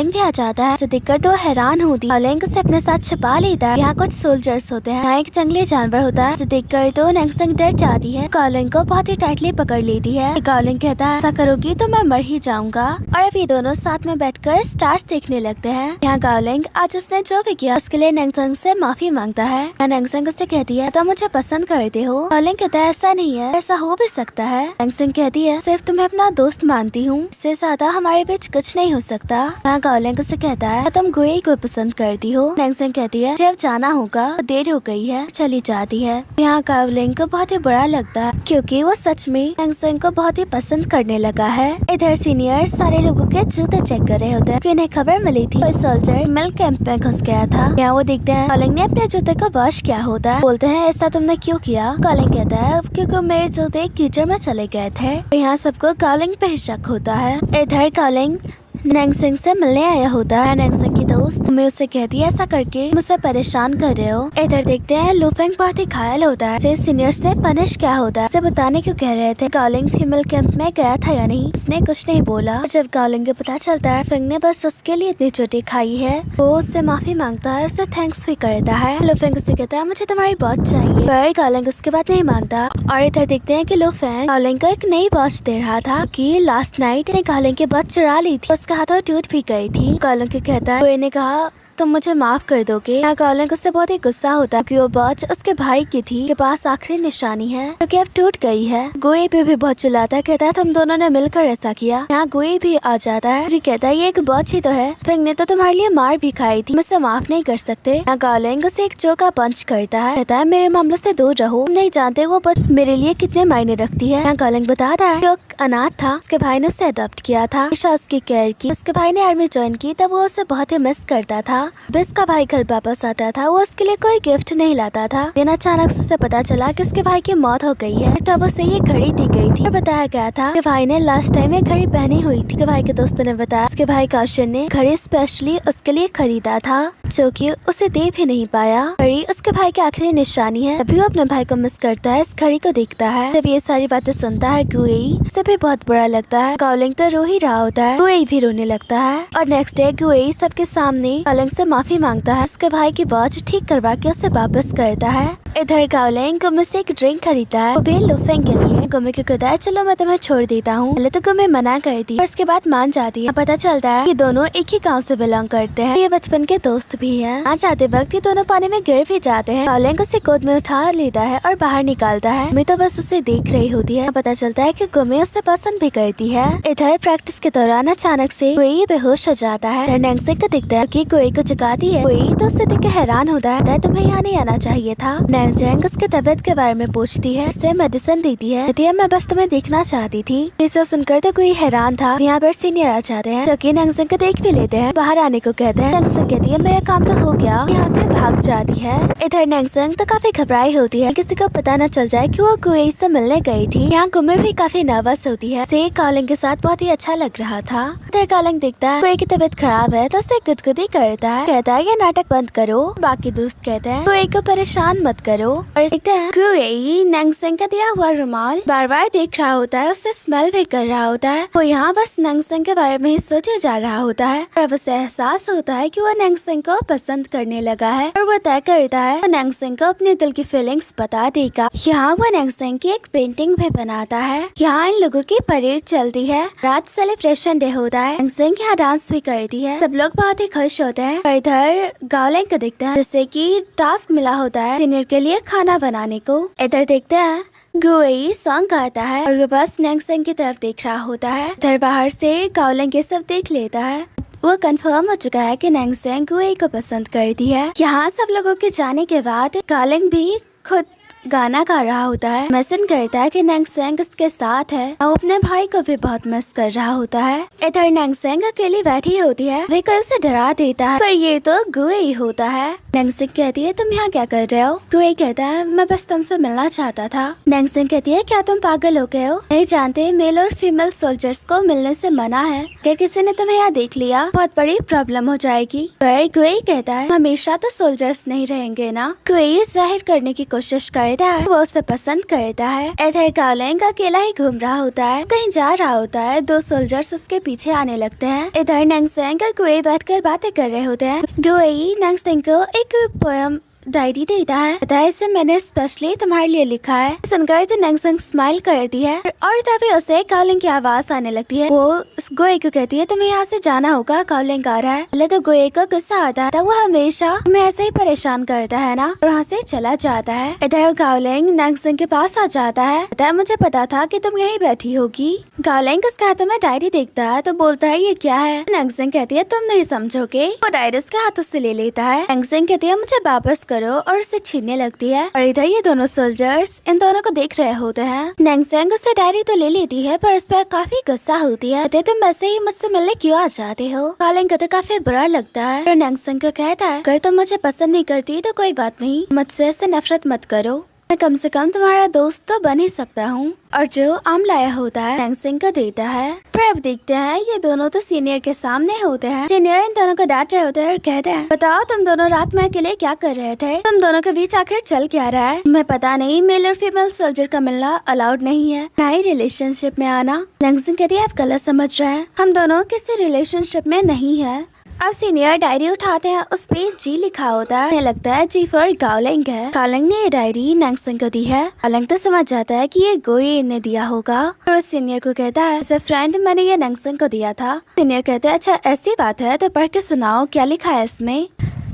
भी आ जाता है। इसे देखकर तो हैरान होती है। गार्लिंग से अपने साथ छिपा लेता है। यहाँ कुछ सोल्जर्स होते हैं। यहाँ एक जंगली जानवर होता है। इसे देखकर तो नैंगसेंग डर जाती है। गार्लिंग को बहुत ही टाइटली पकड़ लेती है। गार्लिंग कहता है ऐसा करोगी तो मैं मर ही जाऊंगा। और अब ये दोनों साथ में बैठकर स्टार्स देखने लगते हैं। यहाँ गार्लिंग आज उसने जो भी किया उसके लिए नैंगसेंग से माफी मांगता है। नैंगसेंग उससे कहती है तुम मुझे पसंद करते हो। गार्लिंग कहता है ऐसा नहीं है, ऐसा हो भी सकता है। नैंगसेंग कहती है सिर्फ तुम्हें अपना दोस्त मानती हूँ, इससे ज्यादा हमारे बीच कुछ नहीं हो सकता। यहाँ गार्लिंग उससे कहता है तुम गुए को पसंद करती हो। नैंगसेंग कहती है जब जाना होगा, देर हो गई है, चली जाती है। यहाँ गार्लिंग को बहुत ही बुरा लगता है क्योंकि वो सच में नैंगसेंग को बहुत ही पसंद करने लगा है। इधर सीनियर सारे लोगों के जूते चेक कर रहे होते हैं। उन्हें खबर मिली थी कोई सोल्जर मिल्क कैंप में घुस गया था। यहाँ वो देखते हैं गार्लिंग ने अपने जूते को वॉश किया होता है। बोलते हैं ऐसा तुमने क्यों किया। गार्लिंग कहता है क्योंकि मेरे जूते कीचड़ में चले गए थे। यहाँ सबको गार्लिंग पे शक होता है। इधर गार्लिंग नैंगसेंग से मिलने आया होता है। नैंगसेंग की दोस्त मैं उससे कहती है ऐसा करके मुझसे परेशान कर रहे हो। इधर देखते हैं लुफेंग बहुत ही घायल होता है। उसे सीनियर्स ने पनिश किया होता है। उसे बताने क्यों कह रहे थे गार्लिंग फीमेल कैंप में गया था या नहीं, उसने कुछ नहीं बोला। और जब गार्लिंग को पता चलता है फिंग ने बस उसके लिए इतनी चोटी खाई है, वो उससे माफी मांगता है, उससे थैंक्स भी करता है। लुफेंग उससे कहता है मुझे तुम्हारी वॉच चाहिए, पर गार्लिंग उसके बात नहीं मानता। और इधर देखते हैं कि लुफेंग गार्लिंग को एक नई वॉच दे रहा था कि लास्ट नाइट ने गार्लिंग की वॉच चुरा ली थी। उसका हाथ टूट भी गई थी। गार्लिंग कहता है गुए ने कहा तुम मुझे माफ कर दोगे। यहाँ गार्लिंग उससे बहुत ही गुस्सा होता है कि वो वॉच उसके भाई की थी, के पास आखिरी निशानी है जो कि अब टूट गई है। गुए पे भी बहुत चिल्लाता है, कहता है तुम दोनों ने मिलकर ऐसा किया। यहाँ गुए भी आ जाता है, कहता है ये एक वॉच ही तो है, फिंग ने तो तुम्हारे लिए मार भी खाई थी, मुझसे माफ नहीं कर सकते। यहाँ गार्लिंग उसे एक जोर का पंच करता है, कहता है मेरे मामलों से दूर रहो, तुम नहीं जानते वो वॉच मेरे लिए कितने मायने रखती है। यहाँ गार्लिंग बताता है वो अनाथ था, उसके भाई ने उसे अडॉप्ट किया था, हमेशा उसकी केयर की। उसके भाई ने आर्मी ज्वाइन की तब वो उसे बहुत ही मिस करता था। उसका भाई घर वापस आता था, वो उसके लिए कोई गिफ्ट नहीं लाता था। दिन अचानक से उसे पता चला कि उसके भाई की मौत हो गई है। तब उसे ये घड़ी दी गई थी और बताया गया था कि भाई ने लास्ट टाइम ये घड़ी पहनी हुई थी। भाई के दोस्तों ने बताया उसके भाई कौशल ने घड़ी स्पेशली उसके लिए खरीदा था, जो कि उसे दे भी नहीं पाया। घड़ी उसके भाई की आखिरी निशानी है। अभी वो अपने भाई को मिस करता है, इस घड़ी को देखता है। जब ये सारी बातें सुनता है गुई उसे भी बहुत बुरा लगता है। गार्लिंग तो रो ही रहा होता है, गुई भी रोने लगता है। और नेक्स्ट डे गुई सबके सामने गार्लिंग से माफी मांगता है, उसके भाई की वॉच ठीक करवा के उसे वापस करता है। इधर गार्लिंग गुम्मी से एक ड्रिंक खरीदता है, वो भी लुफेंग के लिए। गुम्मी को कहता है चलो मैं तुम्हें छोड़ देता हूँ। पहले तो गुम्मी मना करती है, उसके बाद मान जाती है। पता चलता है कि दोनों एक ही गांव से बिलोंग करते हैं, ये बचपन के दोस्त भी हैं। आ जाते वक्त ये दोनों पानी में गिर भी जाते हैं। गार्लिंग उसे गोद में उठा लेता है और बाहर निकालता है। गुम्मी तो बस उसे देख रही होती है। पता चलता है कि गुम्मी उसे पसंद भी करती है। इधर प्रैक्टिस के दौरान अचानक से गुई बेहोश हो जाता है। इधर नैंगसेंग को दिखता है कि गुई को जगाती है। गुई तो उसे देख के हैरान होता है, तुम्हें यहाँ नहीं आना चाहिए था। नैंगसेंग उसके तबीयत के बारे में पूछती है, उसे मेडिसिन देती है, कहती है मैं बस तुम्हें देखना चाहती थी। इसे सुनकर तो कोई हैरान था। यहाँ पर सीनियर आ जाते हैं जो कि नैंगसेंग को देख भी लेते हैं, बाहर आने को कहते हैं। नैंगसेंग कहती है मेरा काम तो हो गया, यहाँ से भाग जाती है। इधर नैंगसेंग तो काफी घबराई होती है, किसी को पता न चल जाए कि वो गुई से मिलने गई थी। यहाँ गुम्मी भी काफी नर्वस होती है, से गार्लिंग के साथ बहुत ही अच्छा लग रहा था। इधर गार्लिंग देखता है गुई की तबीयत खराब है तो उसे गुदगुदी करता है, कहता है ये नाटक बंद करो। बाकी दोस्त कहते हैं गुई को परेशान मत कर, करो। और देखते हैं गुई नैंगसेंग का दिया हुआ रुमाल बार बार देख रहा होता है, उससे स्मेल भी कर रहा होता है। वो यहाँ बस नैंगसेंग के बारे में ही सोचे जा रहा होता है और अब उसे एहसास होता है कि वो नैंगसेंग को पसंद करने लगा है और वो तय करता है वो नैंगसेंग को अपने दिल की फीलिंग्स बता देगा। यहाँ वो नैंगसेंग की एक पेंटिंग भी बनाता है। यहाँ इन लोगों की परेड चलती है। रात सेलिब्रेशन डे होता है। नैंगसेंग यहाँ डांस भी करती है। सब लोग बहुत ही खुश होते हैं और इधर गाओलिंग को देखते हैं जैसे कि टास्क मिला होता है सीनियर के लिए खाना बनाने को। इधर देखते हैं गुई सॉन्ग गाता है और वो बस नैंगसेंग की तरफ देख रहा होता है। इधर बाहर से गाओलिंग ये सब देख लेता है। वो कंफर्म हो चुका है कि नैंगसेंग गुई को पसंद करती है। यहाँ सब लोगों के जाने के बाद गाओलिंग भी खुद गाना गा रहा होता है। मैसन करता है कि नैंगसेंग उसके साथ है और अपने भाई को भी बहुत मिस कर रहा होता है। इधर नैंगसेंग अकेली बैठी होती है। वे कल से डरा देता है पर ये तो गुई होता है। नैंगसेंग कहती है तुम यहाँ क्या कर रहे हो? गुई कहता है मैं बस तुमसे मिलना चाहता था। नैंगसेंग कहती है क्या तुम पागल हो गए हो? नहीं जानते मेल और फीमेल सोल्जर्स को मिलने से मना है। अगर किसी ने तुम्हें यहाँ देख लिया बहुत बड़ी प्रॉब्लम हो जाएगी। पर गुई कहता है हमेशा तो सोल्जर्स नहीं रहेंगे ना। गुई जाहिर करने की कोशिश कर वो उसे पसंद करता है। इधर गाओलिंग अकेला ही घूम रहा होता है, कहीं जा रहा होता है। दो सोल्जर्स उसके पीछे आने लगते हैं। इधर नैंगसेंग और गुई बैठकर बातें कर रहे होते हैं। गुई नैंगसेंग को एक पोयम डायरी देता है। पता है इसे मैंने स्पेशली तुम्हारे लिए लिखा है। सुनकर तो नैंगसेंग स्माइल करती है और तभी उसे गाओलिंग की आवाज आने लगती है। वो गुई को कहती है तुम्हें यहाँ से जाना होगा, गाओलिंग आ रहा है। पहले तो गुई को गुस्सा आता है, वो हमेशा हमें ऐसे ही परेशान करता है ना, और वहाँ से चला जाता है। इधर गाओलिंग नैंगसेंग के पास आ जाता है। पता है मुझे पता था कि तुम यहीं बैठी होगी। गाओलिंग उसके हाथों में डायरी देखता है तो बोलता है ये क्या है? नैंगसेंग कहती है तुम नहीं समझोगे। वो डायरी उसके हाथों से ले लेता है। नैंगसेंग कहती है मुझे वापस करो और उसे छीनने लगती है। और इधर ये दोनों सोल्जर्स इन दोनों को देख रहे होते हैं। नैंगसेंग उससे डायरी तो ले लेती है पर उस पर काफी गुस्सा होती है। तुम वैसे ही मुझसे मिलने क्यों आ जाते हो? गाओलिंग को तो काफी बुरा लगता है और नैंगसेंग को कहता है अगर तुम मुझे पसंद नहीं करती तो कोई बात नहीं, मुझसे ऐसे नफरत मत करो, मैं कम से कम तुम्हारा दोस्त तो बन ही सकता हूँ। और जो आम लाया होता है नैंगसेंग को देता है। पर अब देखते हैं ये दोनों तो सीनियर के सामने होते हैं। सीनियर इन दोनों को डांट रहे होते हैं और कहते हैं बताओ तुम दोनों रात में अकेले क्या कर रहे थे? तुम दोनों के बीच आखिर चल क्या रहा है? तुम्हें पता नहीं मेल और फीमेल सोल्जर का मिलना अलाउड नहीं है, ना ही रिलेशनशिप में आना। नैंगसेंग कहती है आप गलत समझ रहे हैं, हम दोनों किसी रिलेशनशिप में नहीं है। अब सीनियर डायरी उठाते हैं, उस पे जी लिखा होता है। लगता है जी फॉर गाओलिंग है। गाओलिंग ने ये डायरी नैंगसेंग को दी है। गाओलिंग तो समझ जाता है कि ये गुई ने दिया होगा और उस सीनियर को कहता है एज अ फ्रेंड मैंने ये नैंगसेंग को दिया था। सीनियर कहते हैं अच्छा ऐसी बात है तो पढ़ के सुनाओ क्या लिखा है इसमें।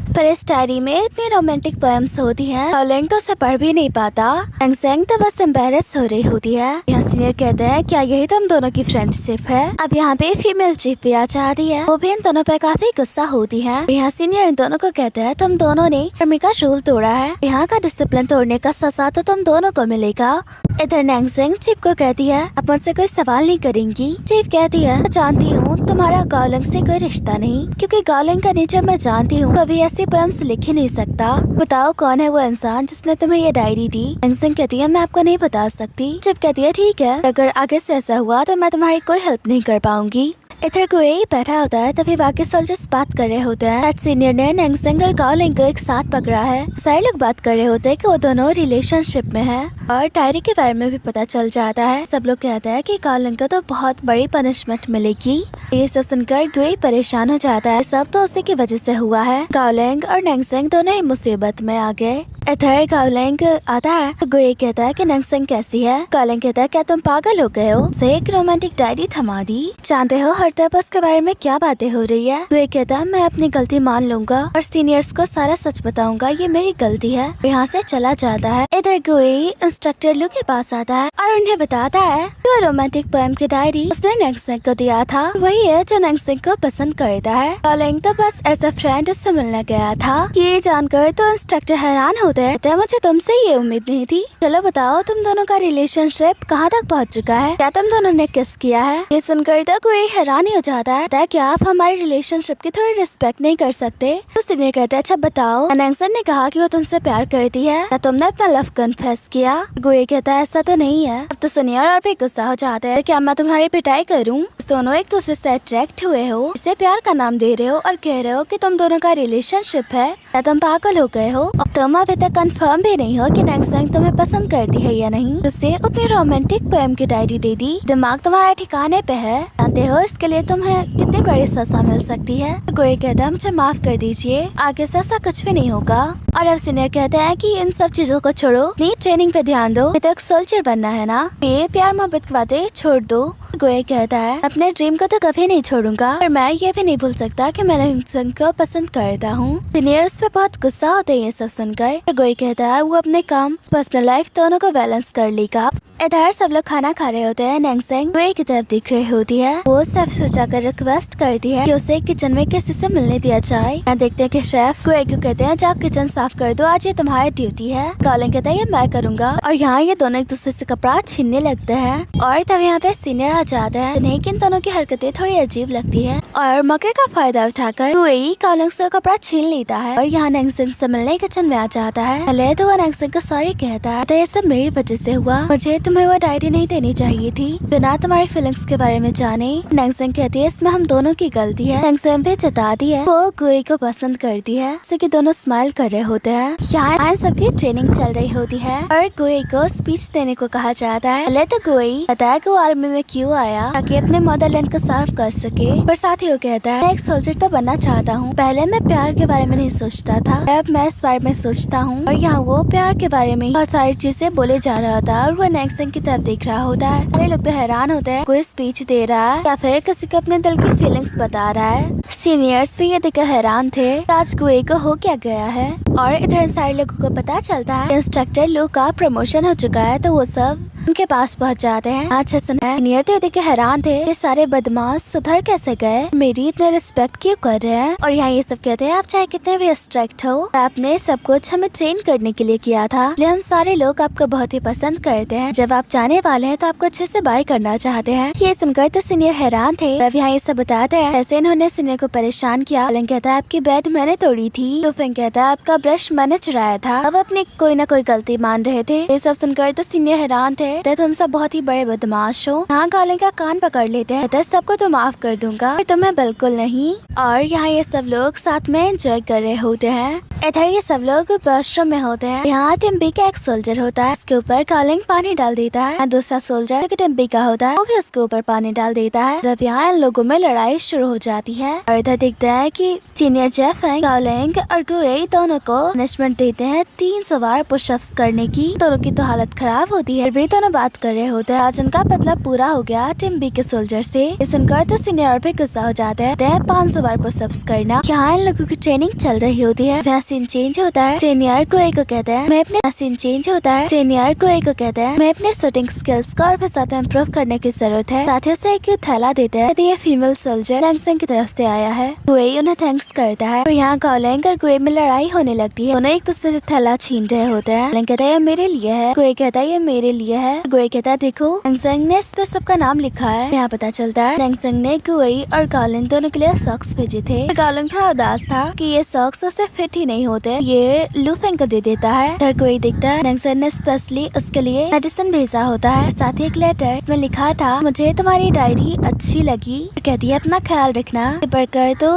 पर इस डायरी में इतनी रोमांटिक पोएम्स होती हैं, गाओलिंग तो उसे पढ़ भी नहीं पाता। नैंगसेंग तो बस एम्बेरस हो रही होती है। यहाँ सीनियर कहते हैं क्या यही तुम दोनों की फ्रेंडशिप है? अब यहाँ पे फीमेल चीफ भी आ जाती है, वो भी इन दोनों पे काफी गुस्सा होती है। यहाँ सीनियर इन दोनों को कहते हैं तुम दोनों ने आर्मी का रूल तोड़ा है, यहाँ का डिसिप्लिन तोड़ने का सजा तो तुम दोनों को मिलेगा। इधर नैंगसेंग चीफ को कहती है अब मुझसे कोई सवाल नहीं करेंगी। चीफ कहती है मैं जानती हूँ तुम्हारा गाओलिंग से कोई रिश्ता नहीं, क्योंकि गाओलिंग का नेचर मैं जानती हूँ, कभी ऐसी पोएम्स लिख ही नहीं सकता। बताओ कौन है वो इंसान जिसने तुम्हें ये डायरी दी? नैंगसेंग कहती है मैं आपको नहीं बता सकती। चीफ कहती है ठीक है, अगर आगे से ऐसा हुआ तो मैं तुम्हारी कोई हेल्प नहीं कर पाऊंगी। इधर गुई बैठा होता है, तभी बाकी सोल्जर्स बात कर रहे होते हैं। सीनियर ने नैंगसेंग और गाओलिंग को एक साथ पकड़ा है। सारे लोग बात कर रहे होते हैं कि वो दोनों रिलेशनशिप में है और डायरी के बारे में भी पता चल जाता है। सब लोग कहते हैं कि गाओलिंग को तो बहुत बड़ी पनिशमेंट मिलेगी। ये सब सुनकर गुई परेशान हो जाता है, सब तो उसी की वजह से हुआ है। गाओलिंग और नैंगसेंग दोनों ही मुसीबत में आ गए। इधर गाओलिंग आता है, गुई कहता है कि नैंगसेंग कैसी है? गाओलिंग कहता है क्या तुम पागल हो गए हो? उसे एक रोमांटिक डायरी थमा दी, जानते हो हर तरफ उसके बारे में क्या बातें हो रही है। गुई कहता है मैं अपनी गलती मान लूंगा और सीनियर्स को सारा सच बताऊंगा, ये मेरी गलती है। यहाँ से चला जाता है। इधर गुई इंस्ट्रक्टर लू के पास आता है और उन्हें बताता है वो रोमांटिक पोएम की डायरी उसने नैंगसेंग को दिया था, वही है जो नैंगसेंग को पसंद करता है। गाओलिंग तो बस एज अ फ्रेंड उससे मिलने गया था। ये जानकर तो इंस्ट्रक्टर हैरान होते हैं, मुझे तुमसे ये उम्मीद नहीं थी। चलो बताओ तुम दोनों का रिलेशनशिप कहाँ तक पहुँच चुका है? क्या तुम दोनों ने किस किया है? ये सुनकर तो कोई हैरान ही हो जाता है। क्या आप हमारी रिलेशनशिप की थोड़ी रिस्पेक्ट नहीं कर सकते? तो सीनियर कहते हैं अच्छा बताओ। नैंगसेंग ने कहा कि वो तुमसे प्यार करती है, क्या तुमने अपना लव कन्फेस किया? गुई कहता है ऐसा तो नहीं है। अब तो सीनियर और भी गुस्सा हो जाते हैं, क्या मैं तुम्हारी पिटाई करूँ? दोनों एक दूसरे से अट्रैक्ट हुए हो, इसे प्यार का नाम दे रहे हो और कह रहे हो कि तुम दोनों का रिलेशनशिप है, क्या तुम पागल हो गए हो? अब तुम अभी तक तक कंफर्म भी नहीं हो कि नैंगसेंग तुम्हें पसंद करती है या नहीं, उसे उतनी रोमांटिक पोएम की डायरी दे दी। दिमाग तुम्हारे ठिकाने पे है, जानते हो इसके लिए तुम्हें कितनी बड़ी सजा मिल सकती है। कोई कहता है मुझे माफ कर दीजिए, आगे से ऐसा कुछ भी नहीं होगा। और अब सीनियर कहते हैं कि इन सब चीजों को छोड़ो, अपनी ट्रेनिंग पे ध्यान दो, अभी तक सोल्जर बनना है ना, ये प्यार मोहब्बत की बातें छोड़ दो। गोए कहता है अपने ड्रीम को तो कभी नहीं छोड़ूंगा, और मैं ये भी नहीं भूल सकता कि मैं नैंगसेंग को पसंद करता हूँ। सीनियर उस पे बहुत गुस्सा होते हैं ये सब सुनकर। गोए कहता है वो अपने काम पर्सनल लाइफ दोनों को बैलेंस कर लेगा। इधर सब लोग खाना खा रहे होते हैं। नैंगसेंग गोए की तरफ दिख रही होती है, वो शेफ से जाकर रिक्वेस्ट करती है कि उसे किचन में किसी से मिलने दिया जाए। यहाँ देखते हैं कि शेफ गोए को कहते हैं जा किचन साफ कर दो, आज ये तुम्हारी ड्यूटी है। गार्लिंग कहता है ये मैं करूँगा, और यहाँ ये दोनों एक दूसरे से कपड़ा छीनने लगते हैं। और तब यहाँ पे सीनियर आ जाता है। उन्हें इन दोनों की हरकतें थोड़ी अजीब लगती है, और मौके का फायदा उठाकर गोए गार्लिंग से कपड़ा छीन लेता है और यहाँ नैंगसेंग से मिलने किचन में आ जाता है। पहले तो वो नैंगसेंग को सॉरी कहता है, तो ये सब मेरी वजह से हुआ, मुझे तुम्हें वो डायरी नहीं देनी चाहिए थी बिना तुम्हारी फीलिंग्स के बारे में जाने। नैंगसेंग कहती है इसमें हम दोनों की गलती है। नैंगसेंग भी जताती है वो गोए को पसंद करती है, जैसे कि दोनों स्माइल कर रहे होते हैं। यहाँ सबकी ट्रेनिंग चल रही होती है और गोए को स्पीच देने को कहा जाता है। पहले तो गोए बताया कि वो आर्मी में क्यों आया, ताकि अपने मदरलैंड को सर्व कर सके, पर साथ ही वो कहता है मैं एक सोल्जर तो बनना चाहता हूँ। पहले मैं प्यार के बारे में नहीं सोचता था, अब मैं इस बारे में सोचता हूँ। और यहाँ वो प्यार के बारे में बहुत सारी चीजें बोले जा रहा था और वो नैंगसेंग की तरफ देख रहा होता है। सारे लोग तो हैरान होते हैं, कोई स्पीच दे रहा है या फिर किसी को अपने दिल की फीलिंग्स बता रहा है। सीनियर्स भी ये देखकर हैरान थे आज गोए को हो क्या गया है। और इधर सारे लोगों को पता चलता है इंस्ट्रक्टर लू का प्रमोशन हो चुका है, तो वो सब उनके पास पहुंच जाते हैं। अच्छा सुना, सीनियर तो देख के हैरान थे, ये सारे बदमाश सुधर कैसे गए, मेरी इतने रिस्पेक्ट क्यों कर रहे हैं। और यहाँ ये सब कहते हैं आप चाहे कितने भी स्ट्रिक्ट हो, आपने सब कुछ हमें ट्रेन करने के लिए किया था, इसलिए हम सारे लोग आपको बहुत ही पसंद करते हैं। जब आप जाने वाले हैं तो आपको अच्छे से बाय करना चाहते हैं। ये सुनकर तो सीनियर हैरान थे। अब यहाँ ये सब बताते हैं ऐसे इन्होंने सीनियर को परेशान किया। लिंग कहता है आपकी बेड मैंने तोड़ी थी। लूफेंग कहता है आपका ब्रश मैंने चुराया था। अब अपनी कोई ना कोई गलती मान रहे थे। ये सब सुनकर तो सीनियर हैरान थे, तुम सब बहुत ही बड़े बदमाश हो। यहाँ गार्लिंग का कान पकड़ लेते हैं, कहता है सबको तो माफ कर दूंगा पर तुम्हें बिल्कुल नहीं। और यहाँ ये सब लोग साथ में एंजॉय कर रहे होते हैं। इधर ये सब लोग वॉशरूम में होते हैं। यहाँ टिम्बी का एक सोल्जर होता है, उसके ऊपर गार्लिंग पानी डाल देता है। दूसरा सोल्जर टिम्बी का होता है, वो भी उसके ऊपर पानी डाल देता है। अब यहाँ इन लोगों में लड़ाई शुरू हो जाती है और इधर देखते हैं कि सीनियर जेफ गार्लिंग और गोए दोनों को पनिशमेंट देते हैं 300 बार पुशअप्स करने की। दोनों की तो हालत खराब होती है। वे दोनों बात कर रहे होते हैं। आज उनका बदला पूरा हो गया टिम्बी के सोल्जर से। इस सुनकर तो सीनियर भी गुस्सा हो जाते हैं। 500 बार पुशअप्स करना। यहाँ इन लोगों की ट्रेनिंग चल रही होती है। सीन चेंज होता है। सीनियर गोए को कहते हैं मैं अपने सीन चेंज होता है। सीनियर गोए को कहते हैं मैं अपने शूटिंग स्किल्स को और भी ज्यादा इम्प्रूव करने की जरूरत है। साथ ही उसे एक थैला देते हैं। ये फीमेल सोल्जर नैंगसेंग की तरफ से आया है। गोए उन्हें थैंक्स करता है और यहाँ गार्लिंग और गोए में लड़ाई होने लगती है। दोनों एक दूसरे से थैला छीन रहे होते हैं। गार्लिंग कहता है ये मेरे लिए है। गोए कहता है ये मेरे लिए है। गोए कहता है देखो नैंगसेंग ने इस पे सबका नाम लिखा है। यहाँ पता चलता है नैंगसेंग ने गोए और गार्लिंग दोनों के लिए सॉक्स भेजे थे। गार्लिंग थोड़ा उदास था कि ये सॉक्स उसे फिट ही नहीं होते, ये लूफेंग को दे देता है। इधर गोए दिखता है नैंगसेंग ने स्पेशली उसके लिए मेडिसिन भेजा होता है। साथ ही एक लेटर इसमें लिखा था मुझे तुम्हारी डायरी अच्छी लगी, कहती है अपना ख्याल रखना। पढ़कर तो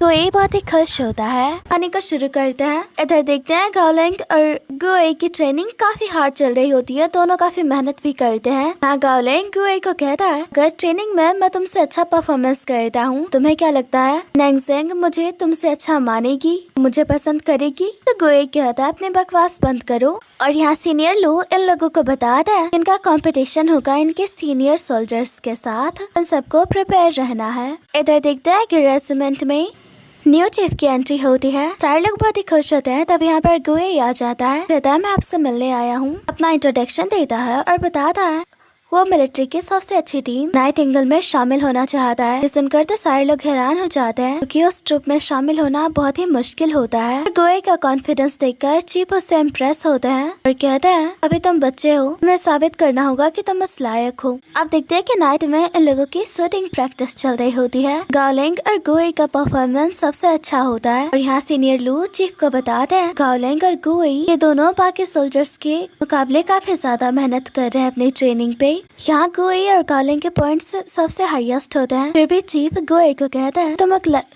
गोए बहुत ही खुश होता है। आने का शुरू करते हैं। इधर देखते हैं गार्लिंग और गोए की ट्रेनिंग काफी हार्ड चल रही होती है। दोनों काफी मेहनत भी करते हैं। हाँ गार्लिंग गोए को कहता है अगर ट्रेनिंग में मैं तुमसे अच्छा परफॉर्मेंस करता हूँ तुम्हें क्या लगता है नैंगसेंग मुझे तुमसे अच्छा मानेगी, मुझे पसंद करेगी? तो गोए कहता है अपने बकवास बंद करो। और यहाँ सीनियर लू इन लोगों को बताता है इनका कंपटीशन होगा इनके सीनियर सोल्जर्स के साथ, इन सबको प्रिपेयर रहना है। इधर देखते हैं कि रेजिमेंट में न्यू चीफ की एंट्री होती है। सारे लोग बहुत ही खुश होते हैं। तब यहाँ पर गोए आ जाता है, कहता है मैं आपसे मिलने आया हूँ। अपना इंट्रोडक्शन देता है और बताता है वो मिलिट्री की सबसे अच्छी टीम नाइटिंगेल में शामिल होना चाहता है। ये सुनकर तो सारे लोग हैरान हो जाते हैं क्योंकि उस ट्रुप में शामिल होना बहुत ही मुश्किल होता है। गोए का कॉन्फिडेंस देखकर चीफ उससे इम्प्रेस होते हैं और कहते हैं अभी तुम बच्चे हो, तुम्हें साबित करना होगा कि तुम इस लायक हो। अब देखते हैं कि नाइट में इन लोगों की शूटिंग प्रैक्टिस चल रही होती है। गार्लिंग और गोए का परफॉर्मेंस सबसे अच्छा होता है और यहाँ सीनियर लू चीफ को बताते हैं गार्लिंग और गोए ये दोनों बाकी सोल्जर्स के मुकाबले काफी ज्यादा मेहनत कर रहे हैं अपनी ट्रेनिंग पे। यहाँ गुई और गालिंग के पॉइंट्स सबसे हाईएस्ट होते हैं। फिर भी चीफ गुई को कहता है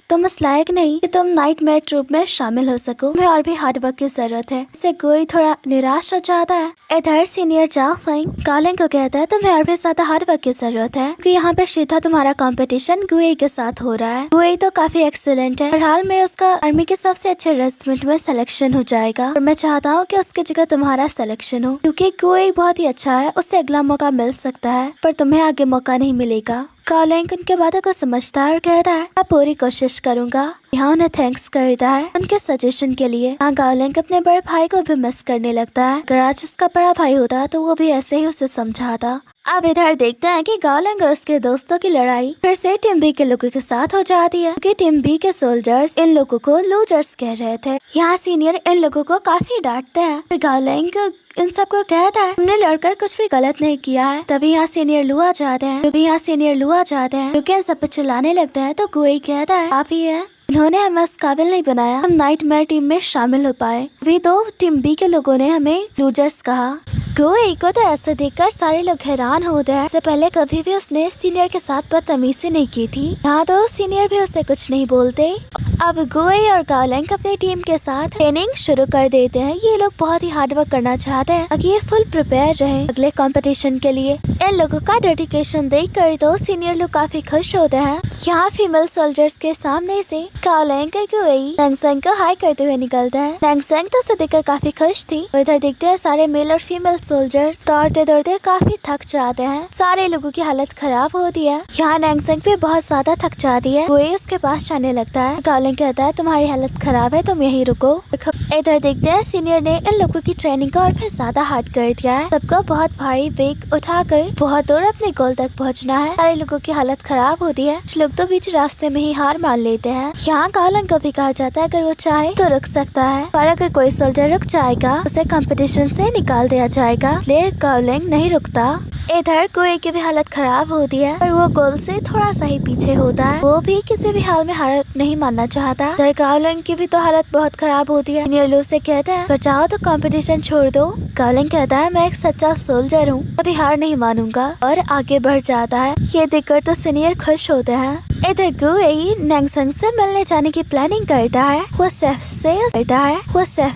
तुम इस लायक नहीं कि तुम नाइटमेयर ट्रूप में शामिल हो सको, तुम्हें और भी हार्डवर्क की जरूरत है। इससे गुई थोड़ा निराश हो जाता है। इधर सीनियर जाओ फेंग गालिंग को कहता है तुम्हें और भी ज्यादा हार्डवर्क की जरूरत है क्योंकि यहाँ पे सीधा तुम्हारा कंपटीशन गुई के साथ हो रहा है। गुई तो काफी एक्सीलेंट है और हाल में उसका आर्मी के सबसे अच्छे रेजिमेंट में सिलेक्शन हो जाएगा और मैं चाहता हूँ कि उसकी जगह तुम्हारा सिलेक्शन हो क्योंकि गुई बहुत ही अच्छा है, उससे अगला मौका मिल सकता है पर तुम्हें आगे मौका नहीं मिलेगा। गालिंग उनके बातों को समझता है और कहता है मैं पूरी कोशिश करूंगा। यहाँ उन्हें थैंक्स करता है उनके सजेशन के लिए। यहाँ गालिंग अपने बड़े भाई को भी मिस करने लगता है। अगर आज उसका बड़ा भाई होता तो वो भी ऐसे ही उसे समझाता। अब इधर देखते हैं कि गालिंग और उसके दोस्तों की लड़ाई फिर से टीम बी के लोगों के साथ हो जाती है क्योंकि टीम बी के सोल्जर्स इन लोगों को लूजर्स कह रहे थे। यहाँ सीनियर इन लोगों को काफी डांटते हैं और गालिंग इन सबको कहता है हमने लड़कर कुछ भी गलत नहीं किया है। तभी यहाँ सीनियर लू आ जाते हैं क्योंकि इन सब पे चिल्लाने लगते हैं तो गुई कहता है काफी है, इन्होंने हमें इस काबिल नहीं बनाया हम नाइटमेयर टीम में शामिल हो पाए। अभी तो टीम बी के लोगों ने हमें लूजर्स कहा। गुई को तो ऐसे देखकर सारे लोग हैरान होते हैं। इससे पहले कभी भी उसने सीनियर के साथ बदतमीजी नहीं की थी। यहाँ तो सीनियर भी उसे कुछ नहीं बोलते। अब गुई और गालिंग अपनी टीम के साथ ट्रेनिंग शुरू कर देते हैं। ये लोग बहुत ही हार्डवर्क करना चाहते हैं ताकि ये फुल प्रिपेयर रहे अगले कंपटीशन के लिए। इन लोगों का डेडिकेशन देखकर तो सीनियर लोग काफी खुश होते हैं। यहाँ फीमेल सोल्जर्स के सामने से गालिंग और गुई नैंगसेंग को हाई करते हुए निकलते हैं। नैंगसेंग तो उसे देखकर काफी खुश थी। इधर देखते हैं सारे मेल और फीमेल सोल्जर्स दौड़ते दौड़ते काफी थक जाते हैं। सारे लोगों की हालत खराब होती है। यहाँ नैंगसेंग भी बहुत ज्यादा थक जाती है। गुई उसके पास जाने लगता है। गालिंग कहता है तुम्हारी हालत खराब है, तुम यहीं रुको। इधर देखते हैं सीनियर ने इन लोगों की ट्रेनिंग को और भी ज्यादा हार्ड कर दिया है। सबको बहुत भारी वेग उठाकर बहुत दूर अपने गोल तक पहुंचना है। सारे लोगों की हालत खराब होती है। कुछ लोग तो बीच रास्ते में ही हार मान लेते हैं। यहाँ गालिंग को भी कहा जाता है अगर वो चाहे तो रुक सकता है पर अगर कोई सोल्जर रुक जाएगा उसे कंपटीशन से निकाल दिया जाएगा। इसलिए गालिंग नहीं रुकता। इधर गुई की भी हालत खराब होती है पर वो गोल से थोड़ा सा ही पीछे होता है। वो भी किसी भी हाल में हार नहीं मानना चाहता। इधर गालिंग की भी तो हालत बहुत खराब होती है। सीनियर लू से कहते हैं अगर चाहो तो कंपटीशन छोड़ दो। गालिंग कहता है मैं एक सच्चा सोल्जर हूँ, कभी हार नहीं मानूंगा और आगे बढ़ जाता है। ये देखकर तो सीनियर खुश होते हैं। इधर गुई नैंगसेंग से मिलने जाने की प्लानिंग करता है। वो सेफ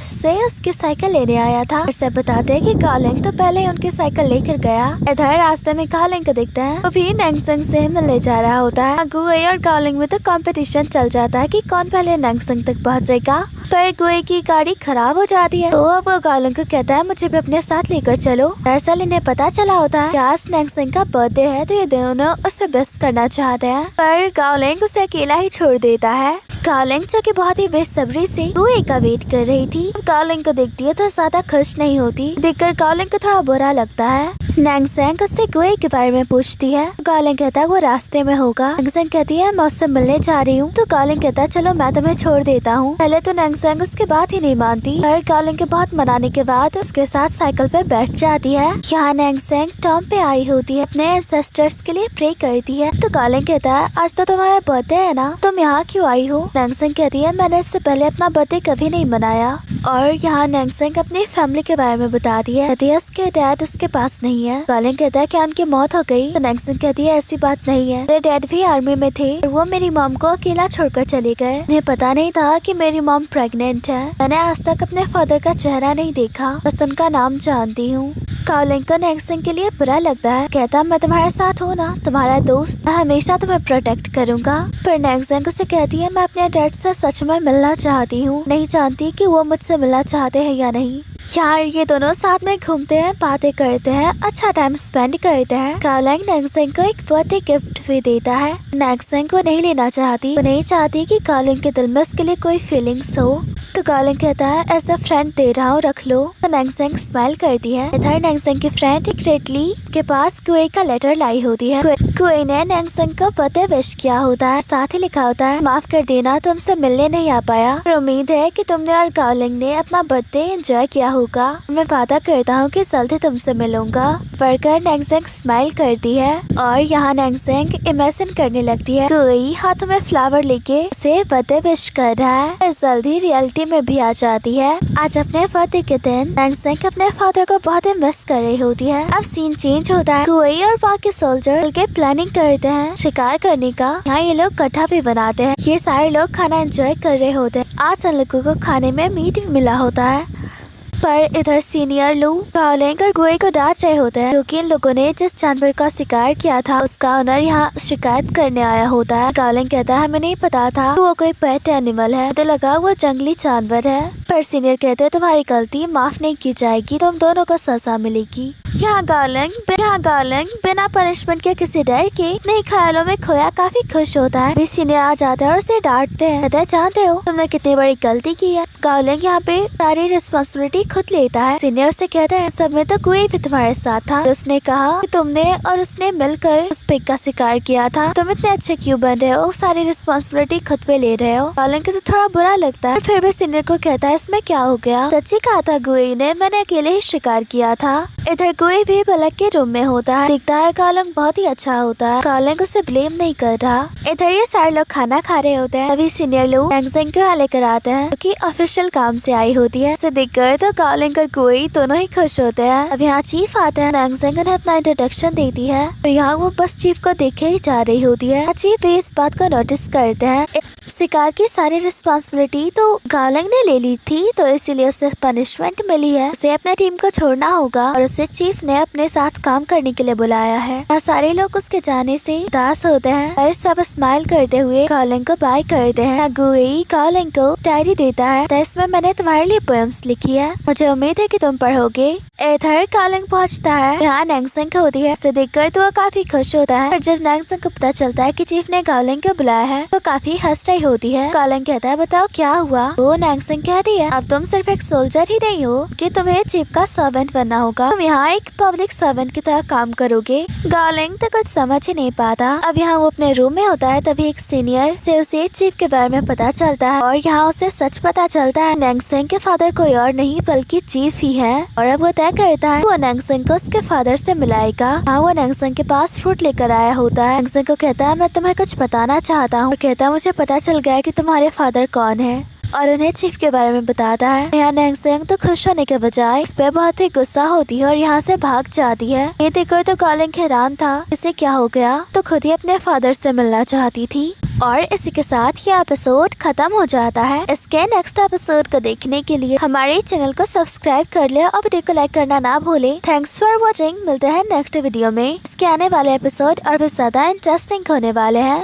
से उसकी साइकिल लेने आया था। उसे बताते हैं कि गालिंग तो पहले ही उनकी साइकिल लेकर गया। इधर रास्ते में गालिंग को देखते हैं वो भी नैंगसेंग से मिलने जा रहा होता है। गुई और गालिंग में तो कंपटीशन चल जाता है कि कौन पहले नैंगसेंग तक पहुंचेगा। पर गुई की गाड़ी खराब हो जाती है तो अब वो गालिंग को कहता है मुझे भी अपने साथ लेकर चलो। दरअसल इन्हें पता चला होता है कि आज नैंगसेंग का बर्थडे है तो ये दोनों उसे बेस्ट करना चाहते हैं पर गालिंग उसे अकेला ही छोड़ देता है। गालिंग जो कि बहुत ही बेसब्री से गुई का वेट कर रही थी गालिंग को देखती है तो ज्यादा खुश नहीं होती। देखकर गालिंग को थोड़ा बुरा लगता है। नैंगसेंग उससे गुई के बारे में पूछती है। गालिंग कहता है वो रास्ते में होगा। नैंगसेंग कहती है मैं उससे मिलने जा रही हूँ तो गालिंग कहता है चलो मैं तुम्हें छोड़ देता हूँ। पहले तो नैंगसेंग उसकी बात ही नहीं मानती पर गालिंग के बहुत मनाने के बाद उसके साथ साइकिल पे बैठ जाती है। यहाँ नैंगसेंग टॉम पे आई होती है, अपने एंसेस्टर्स के लिए प्रे करती है तो गालिंग कहता है आज तो तुम्हारा बर्थडे है ना, तुम यहाँ क्यों आई हो। नैंगसेंग कहती है मैंने इससे पहले अपना बर्थडे कभी नहीं मनाया। और यहाँ नैंगसेंग अपनी फैमिली के बारे में बताती है। कहती है उसके डैड उसके पास नहीं है। गालिंग कहता है क्या उनकी मौत हो गई। तो नैंगसेंग कहती है ऐसी बात नहीं है, मेरे डैड भी आर्मी में थे और वो मेरी मॉम को अकेला छोड़कर चले गए। उन्हें पता नहीं था कि मेरी मॉम प्रेग्नेंट है। मैंने आज तक अपने फादर का चेहरा नहीं देखा, बस उनका नाम जानती हूँ। गालिंग को नैंगसेंग के लिए बुरा लगता है। कहता मैं तुम्हारे साथ हूँ ना, तुम्हारा दोस्त, मैं हमेशा तुम्हें प्रोटेक्ट करूँगा। पर नैंगसेंग उसे कहती है मैं अपने डैड से सच में मिलना चाहती हूँ, नहीं जानती कि वो मुझसे मिलना चाहते हैं या नहीं। यहाँ ये दोनों साथ में घूमते हैं, बातें करते हैं, अच्छा टाइम स्पेंड करते हैं। गालिंग नैंगसेंग को एक बर्थडे गिफ्ट भी देता है। नैंगसेंग को नहीं लेना चाहती, वो नहीं चाहती कि गालिंग के दिल में उसके लिए कोई फीलिंग्स हो। तो गालिंग कहता है ऐसा फ्रेंड दे रहा हूँ रख लो। तो नैंगसेंग स्माइल करती है। इधर नैंगसेंग की फ्रेंड सीक्रेटली के पास गुई का लेटर लाई होती है। गुई ने नैंगसेंग को बर्थडे विश किया होता है, साथ ही लिखा होता है माफ कर देना तुमसे मिलने नहीं आ पाया, और उम्मीद है कि तुमने और गालिंग ने अपना बर्थडे एंजॉय किया होगा। मैं वादा करता हूँ कि जल्दी तुमसे मिलूंगा। पढ़कर नैंगसेंग स्माइल करती है और यहाँ नैंगसेंग इमेजिन करने लगती है गुई हाथों में फ्लावर लेके उसे बर्थडे विश कर रहा है और जल्दी रियलिटी जिंदगी में भी आ जाती है। आज अपने बर्थडे के दिन नैंगसेंग अपने फादर को बहुत ही मिस कर रही होती है। अब सीन चेंज होता है। गुई और बाकी सोल्जर मिलकर प्लानिंग करते हैं शिकार करने का। यहाँ ये लोग गड्ढा भी बनाते हैं। ये सारे लोग खाना एंजॉय कर रहे होते हैं। आज उन लोगों को खाने में मीट भी मिला होता है। पर इधर सीनियर लू गाओलिंग और गुई को डांट रहे होते हैं क्योंकि इन लोगों ने जिस जानवर का शिकार किया था उसका ओनर यहाँ शिकायत करने आया होता है। गाओलिंग कहता है हमें नहीं पता था वो कोई पेट एनिमल है, मुझे लगा वो जंगली जानवर है। पर सीनियर कहते हैं तुम्हारी गलती माफ नहीं की जाएगी, तुम दोनों को सजा मिलेगी। यहाँ गाओलिंग बिना पनिशमेंट के किसी डर के नए ख्यालों में खोया काफी खुश होता है। भी सीनियर आ जाते हैं और उसे डांटते हैं। कहते हैं जानते हो तुमने कितनी बड़ी गलती की है। गाओलिंग यहाँ पे सारी रिस्पॉन्सिबिलिटी खुद लेता है। सीनियर से कहते हैं सब में तो कोई भी तुम्हारे साथ था। उसने कहा कि तुमने और उसने मिलकर उस पिग का शिकार किया था। तुम इतने अच्छे क्यों बन रहे हो, सारी रिस्पॉन्सिबिलिटी खुद पे ले रहे हो। गाओलिंग को तो थोड़ा बुरा लगता है, फिर भी सीनियर को कहता है इसमें क्या हो गया, सच्ची कहा था गुई ने, मैंने अकेले ही शिकार किया था। इधर गुई भी बलक के रूम में होता है। दिखता है गाओलिंग बहुत ही अच्छा होता है। गाओलिंग उसे ब्लेम नहीं कर रहा। इधर ये सारे लोग खाना खा रहे होते हैं। अभी सीनियर लोग नैंगसेंग को यहाँ लेकर आते हैं क्योंकि ऑफिशियल काम से आई होती है। इसे देखकर तो गाओलिंग और गुई दोनों ही खुश होते हैं। अब यहाँ चीफ आते हैं। नैंगसेंग उन्हें अपना इंट्रोडक्शन देती है और यहाँ वो बस चीफ को देखे ही जा रही होती है। चीफ भी इस बात को नोटिस करते हैं। शिकार की सारी रिस्पॉन्सिबिलिटी तो गाओलिंग ने ले ली थी, तो इसीलिए उसे पनिशमेंट मिली है। उसे अपने टीम को छोड़ना होगा और उसे चीफ ने अपने साथ काम करने के लिए बुलाया है। यहाँ सारे लोग उसके जाने से उदास होते हैं और सब स्माइल करते हुए गाओलिंग को बाय करते हैं। गुई गाओलिंग को डायरी देता है, तो इसमें मैंने तुम्हारे लिए पोएम्स लिखी है, मुझे उम्मीद है कि तुम पढ़ोगे। इधर गाओलिंग पहुँचता है। यहाँ नैंगसेंग होती है। उसे देखकर तो वो काफी खुश होता है। और जब नैंगसेंग को पता चलता है कि चीफ ने गाओलिंग को बुलाया है तो काफी हंस रही होती है। गाओलिंग कहता है बताओ क्या हुआ। वो नैंगसेंग कहती है अब तुम सिर्फ एक सोल्जर ही नहीं हो कि तुम्हें चीफ का सर्वेंट बनना होगा, तुम यहाँ एक पब्लिक सर्वेंट की तरह काम करोगे। गाओलिंग तो कुछ समझ ही नहीं पाता। अब यहाँ वो अपने रूम में होता है, तभी एक सीनियर से उसे चीफ के बारे में पता चलता है और यहाँ उसे सच पता चलता है नैंगसेंग के फादर कोई और नहीं बल्कि चीफ ही है। और अब वो तय करता है वो नैंगसेंग को उसके फादर से मिलाएगा। हाँ वो नैंगसेंग के पास फ्रूट लेकर आया होता है। नैंगसेंग को कहता है मैं तुम्हें कुछ बताना चाहता हूँ। कहता है मुझे पता चल गया कि तुम्हारे फादर कौन है, और उन्हें चीफ के बारे में बताता है। यहाँ नैंगसेंग तो खुश होने के बजाय उस पर बहुत ही गुस्सा होती है और यहाँ से भाग जाती है। ये देखकर तो गाओलिंग हैरान था इसे क्या हो गया, तो खुद ही अपने फादर से मिलना चाहती थी। और इसी के साथ ये एपिसोड खत्म हो जाता है। इसके नेक्स्ट एपिसोड को देखने के लिए हमारे चैनल को सब्सक्राइब कर ले और वीडियो को लाइक करना ना भूले। Thanks for watching. मिलते हैं नेक्स्ट वीडियो में। इसके आने वाले एपिसोड और भी ज्यादा इंटरेस्टिंग होने वाले हैं।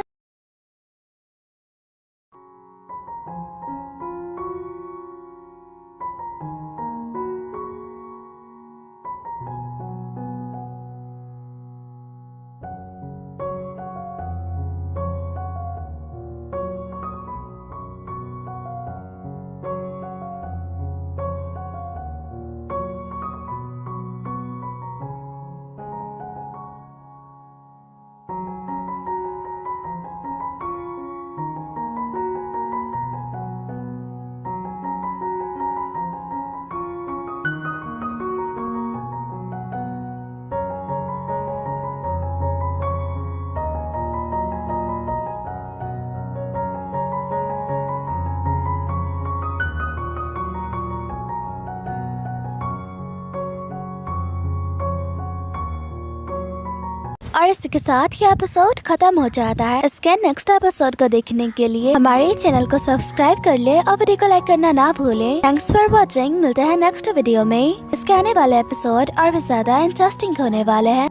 और इसके साथ ये एपिसोड खत्म हो जाता है। इसके नेक्स्ट एपिसोड को देखने के लिए हमारे चैनल को सब्सक्राइब कर ले और वीडियो को लाइक करना ना भूले। Thanks for watching. मिलते हैं नेक्स्ट वीडियो में। इसके आने वाले एपिसोड और भी ज्यादा इंटरेस्टिंग होने वाले हैं।